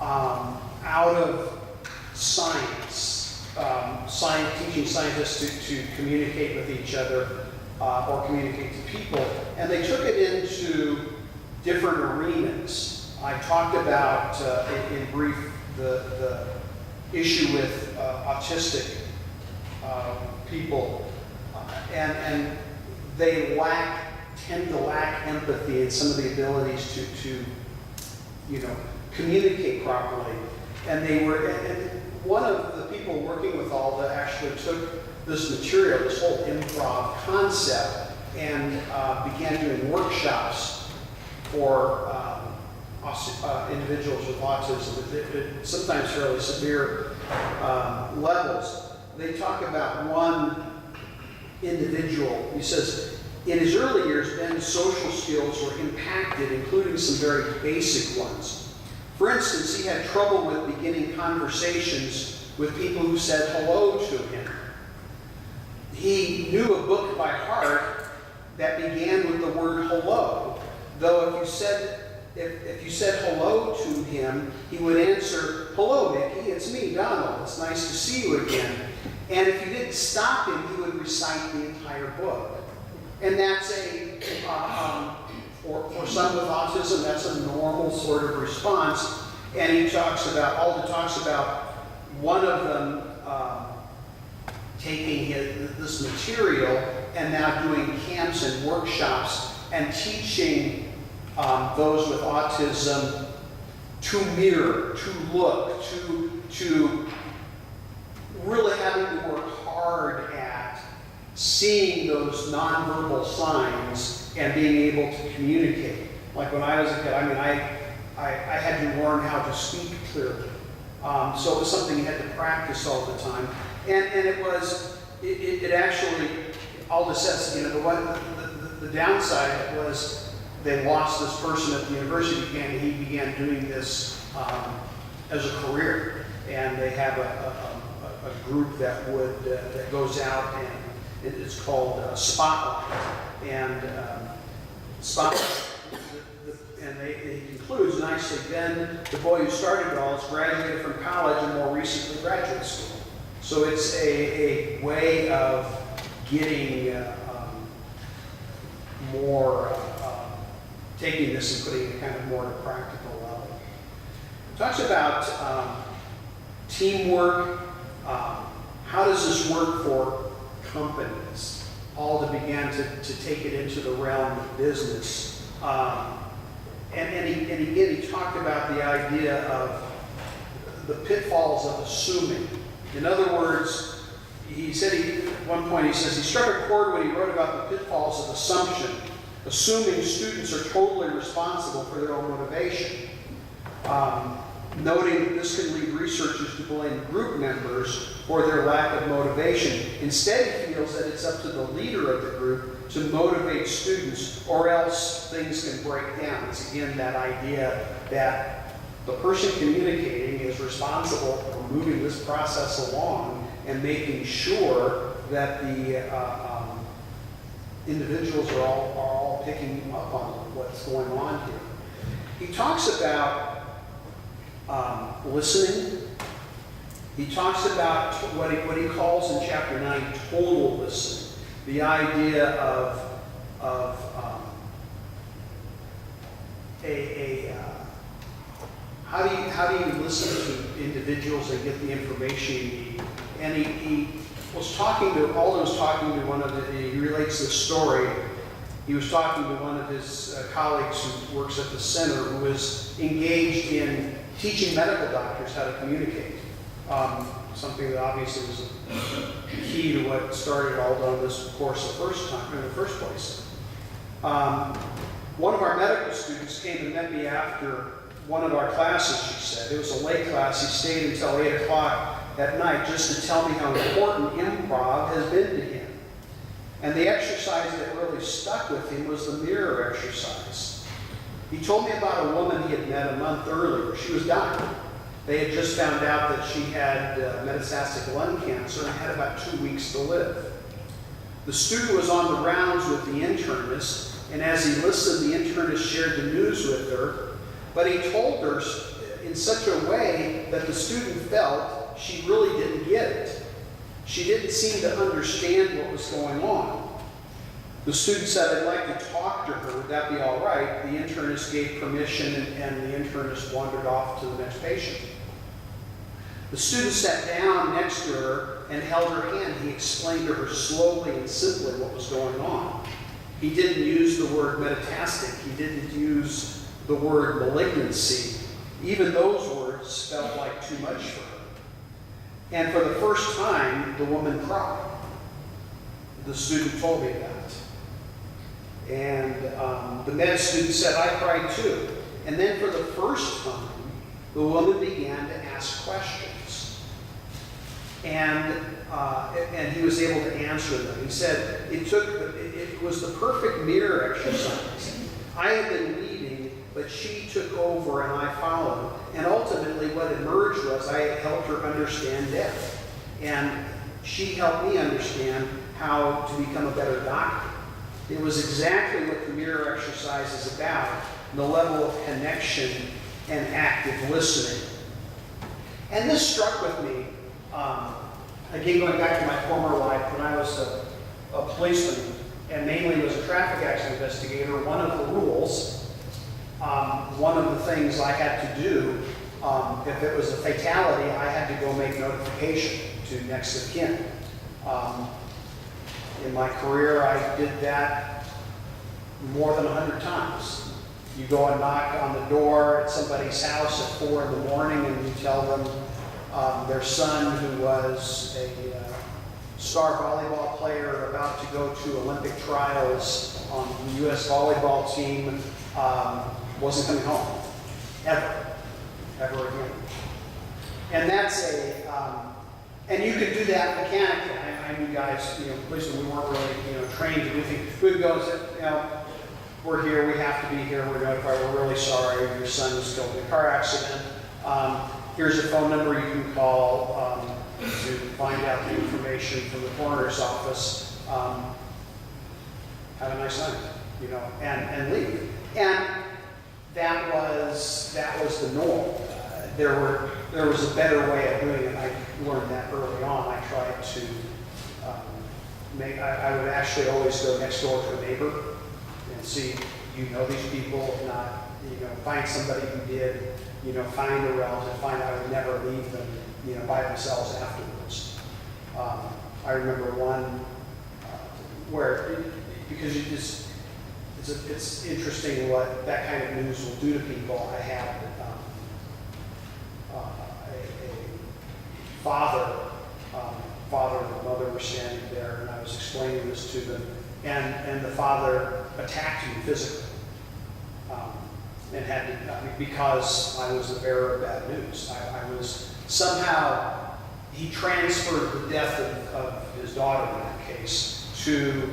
out of science, teaching scientists to communicate with each other or communicate to people, and they took it into different arenas. I talked about in brief the issue with autistic people, and they tend to lack empathy and some of the abilities to communicate properly. And one of the people working with Alda actually took this material, this whole improv concept, and began doing workshops for individuals with autism, sometimes fairly severe levels. They talk about one individual. He says, in his early years, Ben's social skills were impacted, including some very basic ones. For instance, he had trouble with beginning conversations with people who said hello to him. He knew a book by heart that began with the word hello, though if you said hello to him, he would answer, "Hello, Mickey, it's me, Donald. It's nice to see you again." And if you didn't stop him, he would recite the entire book. And that's for some with autism, that's a normal sort of response. And Alda talks about one of them taking this material and now doing camps and workshops and teaching those with autism to mirror, to look, to really having to work hard at seeing those nonverbal signs and being able to communicate. Like when I was a kid, I had to learn how to speak clearly. So it was something you had to practice all the time. And it actually, Alda says, the downside was they lost this person at the university, and he began doing this as a career. And they have a group that goes out, and it's called Spotlight. And Spotlight, and it concludes nicely. Ben, the boy who started it all, has graduated from college and more recently graduate school. So it's a way of getting more, taking this and putting it kind of more at a practical level. It talks about teamwork. How does this work for companies? Alda began to take it into the realm of business. And he talked about the idea of the pitfalls of assuming. In other words, he said at one point, he says, he struck a chord when he wrote about the pitfalls of assumption, assuming students are totally responsible for their own motivation. Noting that this can lead researchers to blame group members for their lack of motivation. Instead, he feels that it's up to the leader of the group to motivate students, or else things can break down. It's again that idea that the person communicating is responsible for moving this process along and making sure that the individuals are all picking up on what's going on here. He talks about listening. He talks about what he calls in chapter 9 total listening. The idea of how do you listen to individuals and get the information you need? And he was talking to one of the, he relates this story. He was talking to one of his colleagues who works at the center, who was engaged in teaching medical doctors how to communicate. Something that obviously was a key to what started Alda on this course in the first place. One of our medical students came and met me after one of our classes, she said. It was a late class. He stayed until 8 o'clock at night just to tell me how important improv has been to him. And the exercise that really stuck with him was the mirror exercise. He told me about a woman he had met a month earlier. She was dying. They had just found out that she had metastatic lung cancer and had about 2 weeks to live. The student was on the rounds with the internist, and as he listened, the internist shared the news with her, but he told her in such a way that the student felt she really didn't get it. She didn't seem to understand what was going on. The student said, "I'd like to talk to her. Would that be all right?" The internist gave permission, and the internist wandered off to the next patient. The student sat down next to her and held her hand. He explained to her slowly and simply what was going on. He didn't use the word metastatic. He didn't use the word malignancy. Even those words felt like too much for her. And for the first time, the woman cried. The student told me that. And the med student said, "I cried too." And then for the first time, the woman began to ask questions. And he was able to answer them. He said, it was the perfect mirror exercise. I had been leading, but she took over and I followed. And ultimately what emerged was I helped her understand death. And she helped me understand how to become a better doctor. It was exactly what the mirror exercise is about, the level of connection and active listening. And this struck with me, again going back to my former life when I was a policeman, and mainly was a traffic accident investigator. One of the rules, one of the things I had to do, if it was a fatality, I had to go make notification to next of kin. In my career, I did that more than 100 times. You go and knock on the door at somebody's house at 4 in the morning and you tell them their son, who was a star volleyball player about to go to Olympic trials on the U.S. volleyball team, wasn't coming home, ever again. And that's and you could do that mechanically. I knew guys, policemen, we weren't really, trained to do things. We would go and say, we're here, we have to be here, we're notified, we're really sorry, your son was killed in a car accident. Here's a phone number you can call to find out the information from the coroner's office. Have a nice night, and leave. And that was the norm. There was a better way of doing it. I learned that early on. I tried to I would actually always go next door to a neighbor and see, these people? If not, find somebody who did, find a relative, I would never leave them, by themselves afterwards. I remember one where, because it's interesting what that kind of news will do to people. I had a father and mother and the father attacked me physically. And had to, I mean, because I was the bearer of bad news. I was somehow, he transferred the death of his daughter in that case to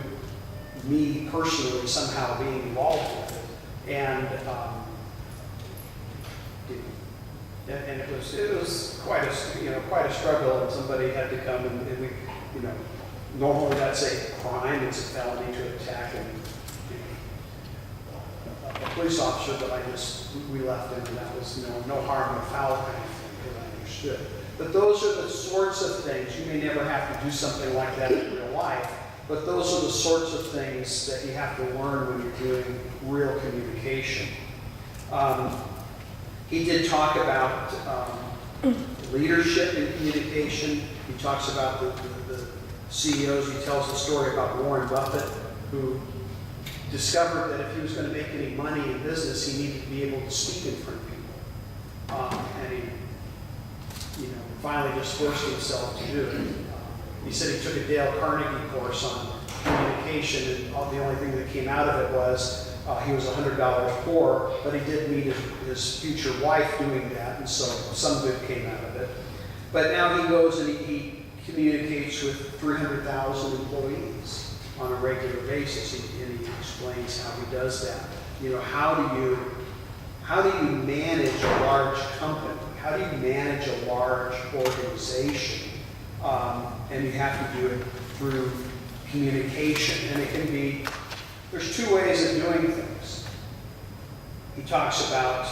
me personally somehow being involved with it. And it was quite a struggle, and somebody had to come and we, normally that's a crime, it's a felony to attack a police officer, but we left him, and that was no harm, no foul kind of thing, because I understood. But those are the sorts of things, you may never have to do something like that in real life, but those are the sorts of things that you have to learn when you're doing real communication. He did talk about leadership in communication. He talks about the CEOs. He tells the story about Warren Buffett, who discovered that if he was going to make any money in business, he needed to be able to speak in front of people. And he, finally just forced himself to do it. He said he took a Dale Carnegie course on communication, and the only thing that came out of it was he was $100 poor, but he did meet his future wife doing that, and so some good came out of it. But now he goes and he communicates with 300,000 employees on a regular basis, and he explains how he does that. How do you manage a large company? How do you manage a large organization? And you have to do it through communication, and it can be. There's two ways of doing things. He talks about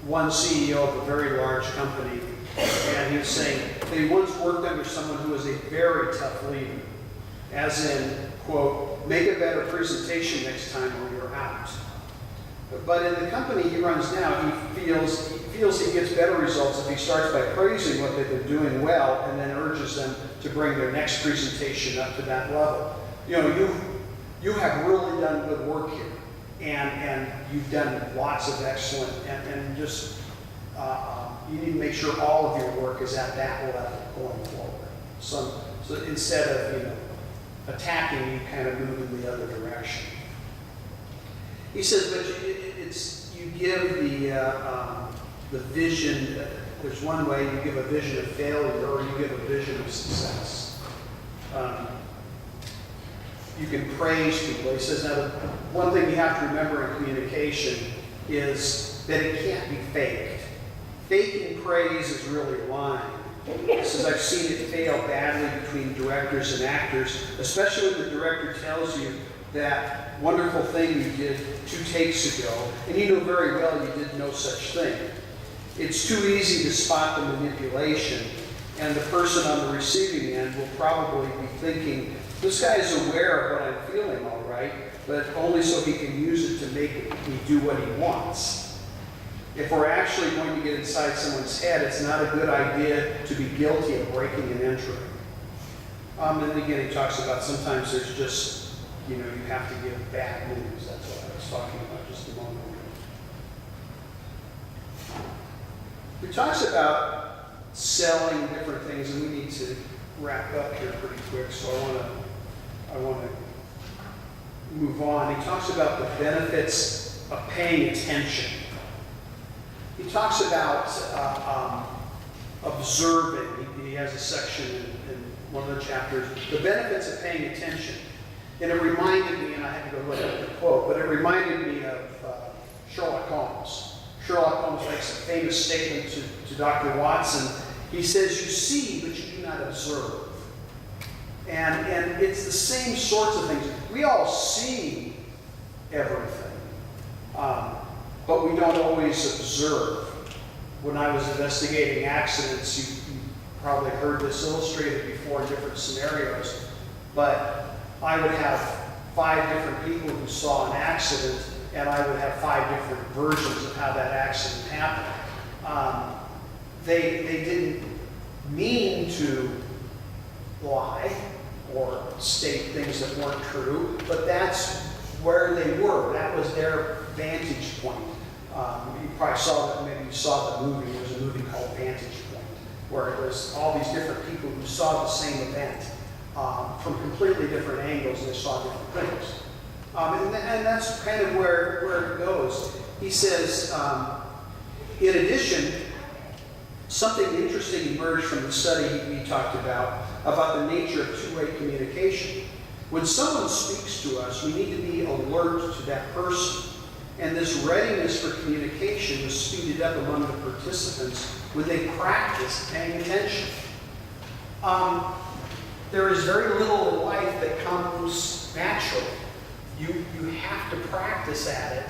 one CEO of a very large company, and he was saying that he once worked under someone who was a very tough leader, as in, quote, make a better presentation next time or you're out. But in the company he runs now, he feels he gets better results if he starts by praising what they've been doing well and then urges them to bring their next presentation up to that level. You have really done good work here, and you've done lots of excellent, and just you need to make sure all of your work is at that level going forward. So instead of attacking, you kind of move in the other direction. He says, but you give the vision. There's one way you give a vision of failure, or you give a vision of success. You can praise people. He says, now, the one thing you have to remember in communication is that it can't be faked. Faking praise is really lying. He says, I've seen it fail badly between directors and actors, especially when the director tells you that wonderful thing you did 2 takes ago, and you know very well you did no such thing. It's too easy to spot the manipulation, and the person on the receiving end will probably be thinking, this guy is aware of what I'm feeling, all right, but only so he can use it to make me do what he wants. If we're actually going to get inside someone's head, it's not a good idea to be guilty of breaking and entering. And again, he talks about sometimes there's just, you have to give bad news. That's what I was talking about just a moment ago. He talks about selling different things, and we need to wrap up here pretty quick, so I want to move on. He talks about the benefits of paying attention. He talks about observing. He has a section in one of the chapters, the benefits of paying attention. And it reminded me, and I had to go look at the quote, but it reminded me of Sherlock Holmes. Sherlock Holmes makes a famous statement to Dr. Watson. He says, you see, but you do not observe. And it's the same sorts of things. We all see everything, but we don't always observe. When I was investigating accidents, you probably heard this illustrated before in different scenarios, but I would have 5 different people who saw an accident, and I would have 5 different versions of how that accident happened. They didn't mean to lie or state things that weren't true, but that's where they were. That was their vantage point. You probably saw that, maybe you saw the movie. There was a movie called Vantage Point, where it was all these different people who saw the same event. from completely different angles, and they saw different things. And that's kind of where it goes. He says, in addition, something interesting emerged from the study we talked about the nature of two-way communication. When someone speaks to us, we need to be alert to that person. And this readiness for communication was speeded up among the participants when they practiced paying attention. There is very little in life that comes naturally. You have to practice at it.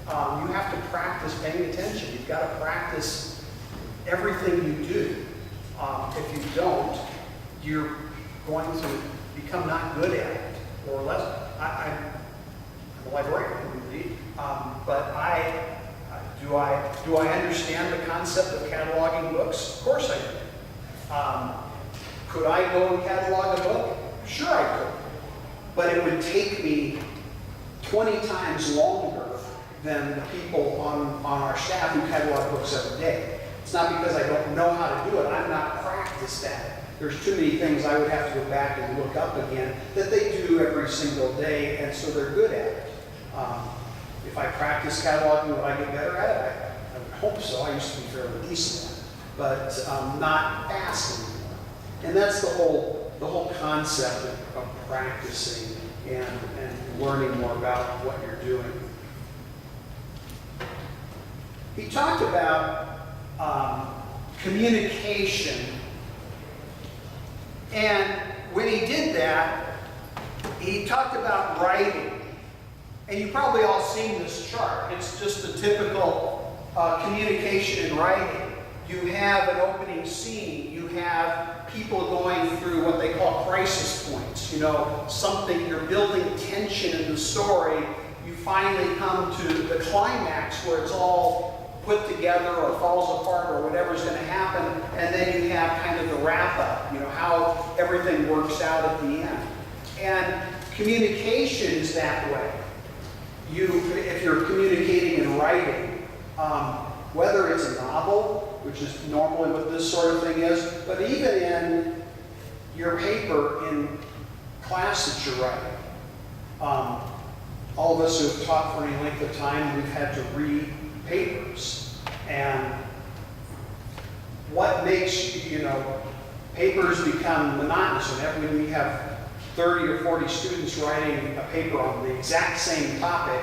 You have to practice paying attention. You've got to practice everything you do. If you don't, you're going to become not good at it, or less. I'm a librarian, indeed, but do I understand the concept of cataloging books? Of course I do. Could I go and catalog a book? Sure I could. But it would take me 20 times longer than the people on our staff who catalog books every day. It's not because I don't know how to do it. I'm not practiced at it. There's too many things I would have to go back and look up again that they do every single day, and so they're good at it. If I practice cataloging, would I get better at it? I would hope so. I used to be fairly decent at it, but not fast anymore. And that's the whole concept of practicing and learning more about what you're doing. He talked about communication, and when he did that, he talked about writing. And you've probably all seen this chart. It's just a typical communication in writing. You have an opening scene. You have people going through what they call crisis points. You know, something, you're building tension in the story. You finally come to the climax where it's all put together or falls apart or whatever's going to happen. And then you have kind of the wrap up, you know, how everything works out at the end. And communication is that way. If you're communicating in writing, whether it's a novel, which is normally what this sort of thing is, but even in your paper in class that you're writing. All of us who have taught for any length of time, we've had to read papers. And what makes, papers become monotonous when we have 30 or 40 students writing a paper on the exact same topic,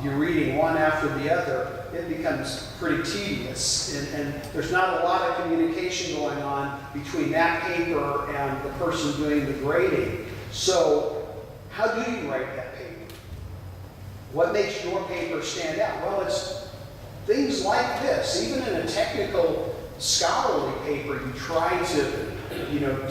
you're reading one after the other, it becomes pretty tedious. And there's not a lot of communication going on between that paper and the person doing the grading. So how do you write that paper? What makes your paper stand out? Well, it's things like this. Even in a technical scholarly paper, you try to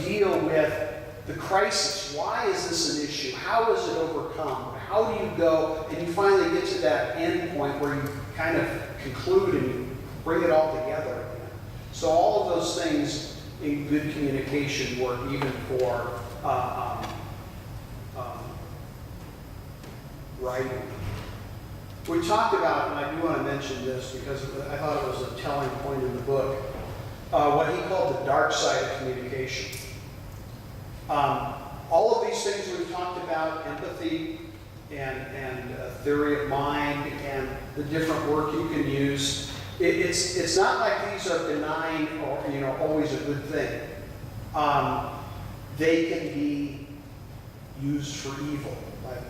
deal with the crisis. Why is this an issue? How is it overcome? How do you go? And you finally get to that end point where you kind of conclude and you bring it all together again. So all of those things in good communication work even for writing. We talked about, and I do want to mention this because I thought it was a telling point in the book, what he called the dark side of communication. All of these things we've talked about, empathy and theory of mind and the different work you can use, it's not like these are benign or always a good thing. They can be used for evil. Like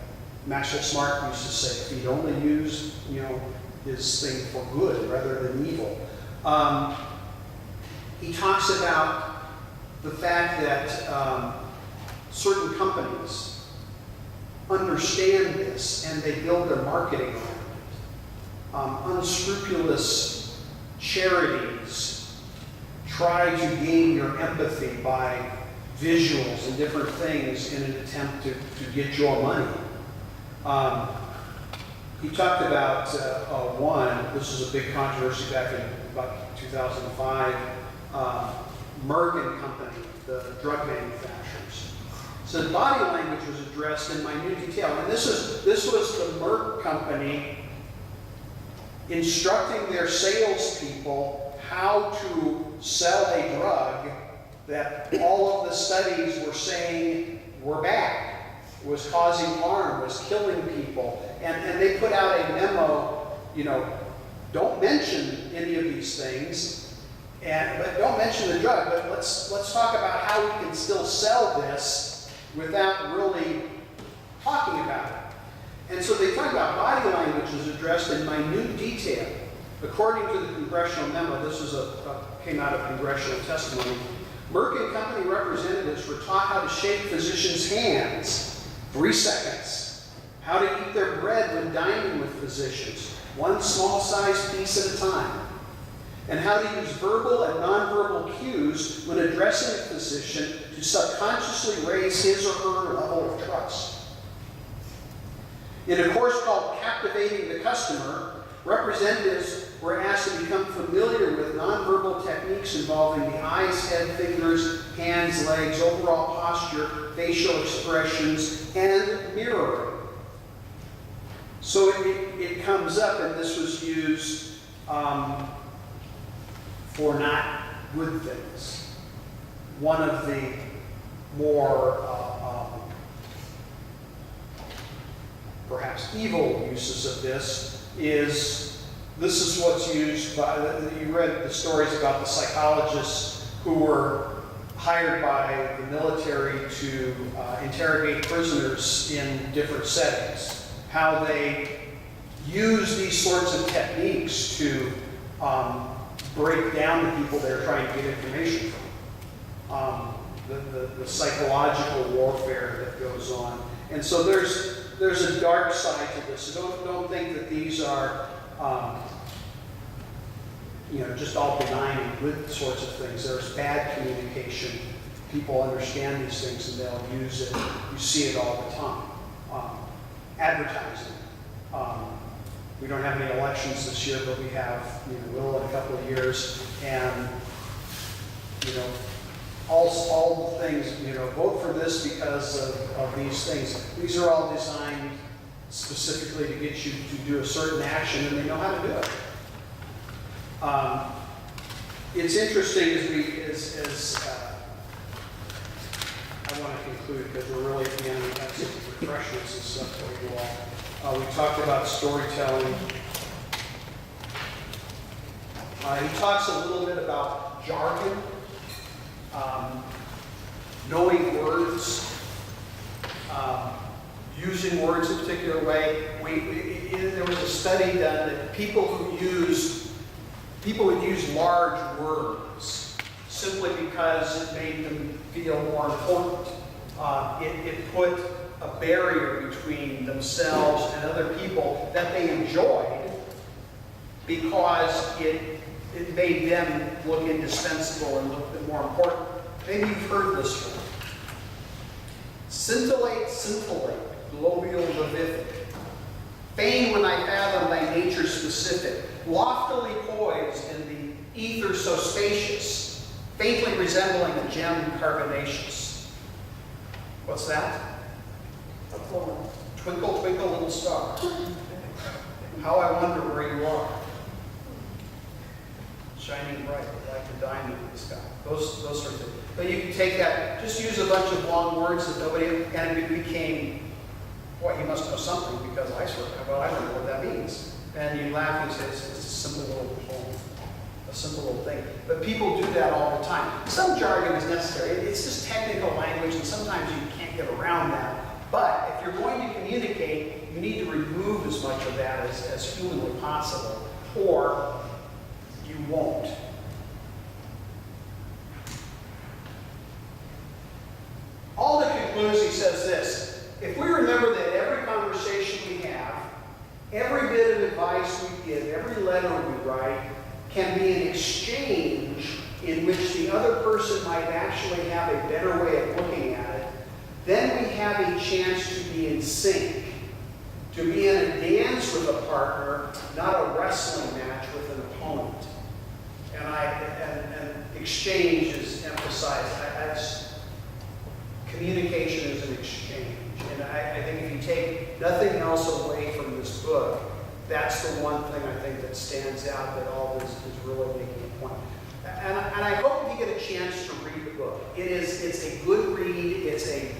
Maxwell Smart used to say, if he'd only use his thing for good rather than evil. He talks about the fact that certain companies understand this and they build their marketing around it. Unscrupulous charities try to gain your empathy by visuals and different things in an attempt to get your money. He talked about this was a big controversy back in about 2005, Merck & Company, the drug manufacturers. So the body language was addressed in minute detail. And this was the Merck Company instructing their salespeople how to sell a drug that all of the studies were saying were bad, was causing harm, was killing people. And they put out a memo, you know, don't mention any of these things, but don't mention the drug, but let's talk about how we can still sell this without really talking about it. And so they talk about body language is addressed in minute detail. According to the congressional memo, this was came out of congressional testimony, Merck and Company representatives were taught how to shake physicians' hands, 3 seconds, how to eat their bread when dining with physicians, 1 small-sized piece at a time, and how to use verbal and nonverbal cues when addressing a physician to subconsciously raise his or her level of trust. In a course called Captivating the Customer, representatives were asked to become familiar with nonverbal techniques involving the eyes, head, fingers, hands, legs, overall posture, facial expressions, and mirroring. So it comes up, and this was used for not good things. One of the more perhaps evil uses of this is what's used by, you read the stories about the psychologists who were hired by the military to interrogate prisoners in different settings, how they use these sorts of techniques to break down the people they're trying to get information from. The psychological warfare that goes on. And so there's a dark side to this. So don't think that these are just all benign and good sorts of things. There's bad communication. People understand these things and they'll use it. You see it all the time. Advertising. We don't have any elections this year, but we have, will in a couple of years. And, all the things, vote for this because of these things. These are all designed specifically to get you to do a certain action, and they know how to do it. It's interesting as I want to conclude because we're really at the end. We have some refreshments and stuff for you all. We talked about storytelling. He talks a little bit about jargon. Knowing words, using words in a particular way. There was a study done that people would use large words simply because it made them feel more important. It put a barrier between themselves and other people that they enjoyed because it made them look indispensable and look more important. Maybe you've heard this one. Scintillate, scintillate, globial vivific. Fain when I fathom thy nature specific, loftily poised in the ether so spacious, faintly resembling a gem carbonaceous. What's that? A poem. Twinkle, twinkle, little star. How I wonder where you are. Shining bright like a diamond in the sky. Those sort of things. But you can take that, just use a bunch of long words that nobody, and it became, boy, he must know something because I don't know what that means. And you laugh and say, it's a simple little poem, a simple little thing. But people do that all the time. Some jargon is necessary. It's just technical language, and sometimes you can't get around that. But if you're going to communicate, you need to remove as much of that as humanly possible, or you won't. Alda concludes, he says this: if we remember that every conversation we have, every bit of advice we give, every letter we write, can be an exchange in which the other person might actually have a better way of looking at it, then we have a chance to be in sync, to be in a dance with a partner, not a wrestling match with an opponent. And exchange is emphasized. Communication is an exchange. And I think if you take nothing else away from this book, that's the one thing I think that stands out, that all this is really making a point. And I hope you get a chance to read the book. It's a good read. It's a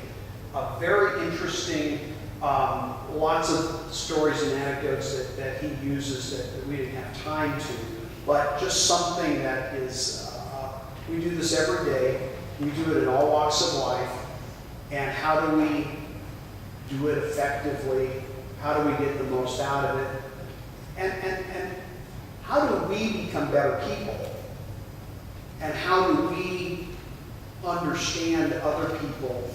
very interesting, lots of stories and anecdotes that he uses that we didn't have time to, but just something that is, we do this every day. We do it in all walks of life. And how do we do it effectively? How do we get the most out of it? And how do we become better people? And how do we understand other people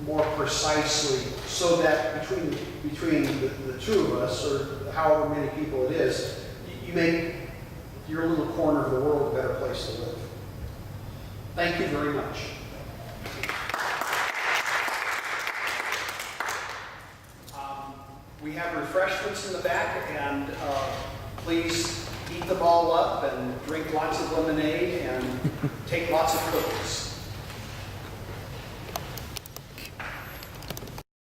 more precisely so that between the two of us, or however many people it is, you make your little corner of the world a better place to live. Thank you very much. We have refreshments in the back, and please eat them all up and drink lots of lemonade and take lots of cookies.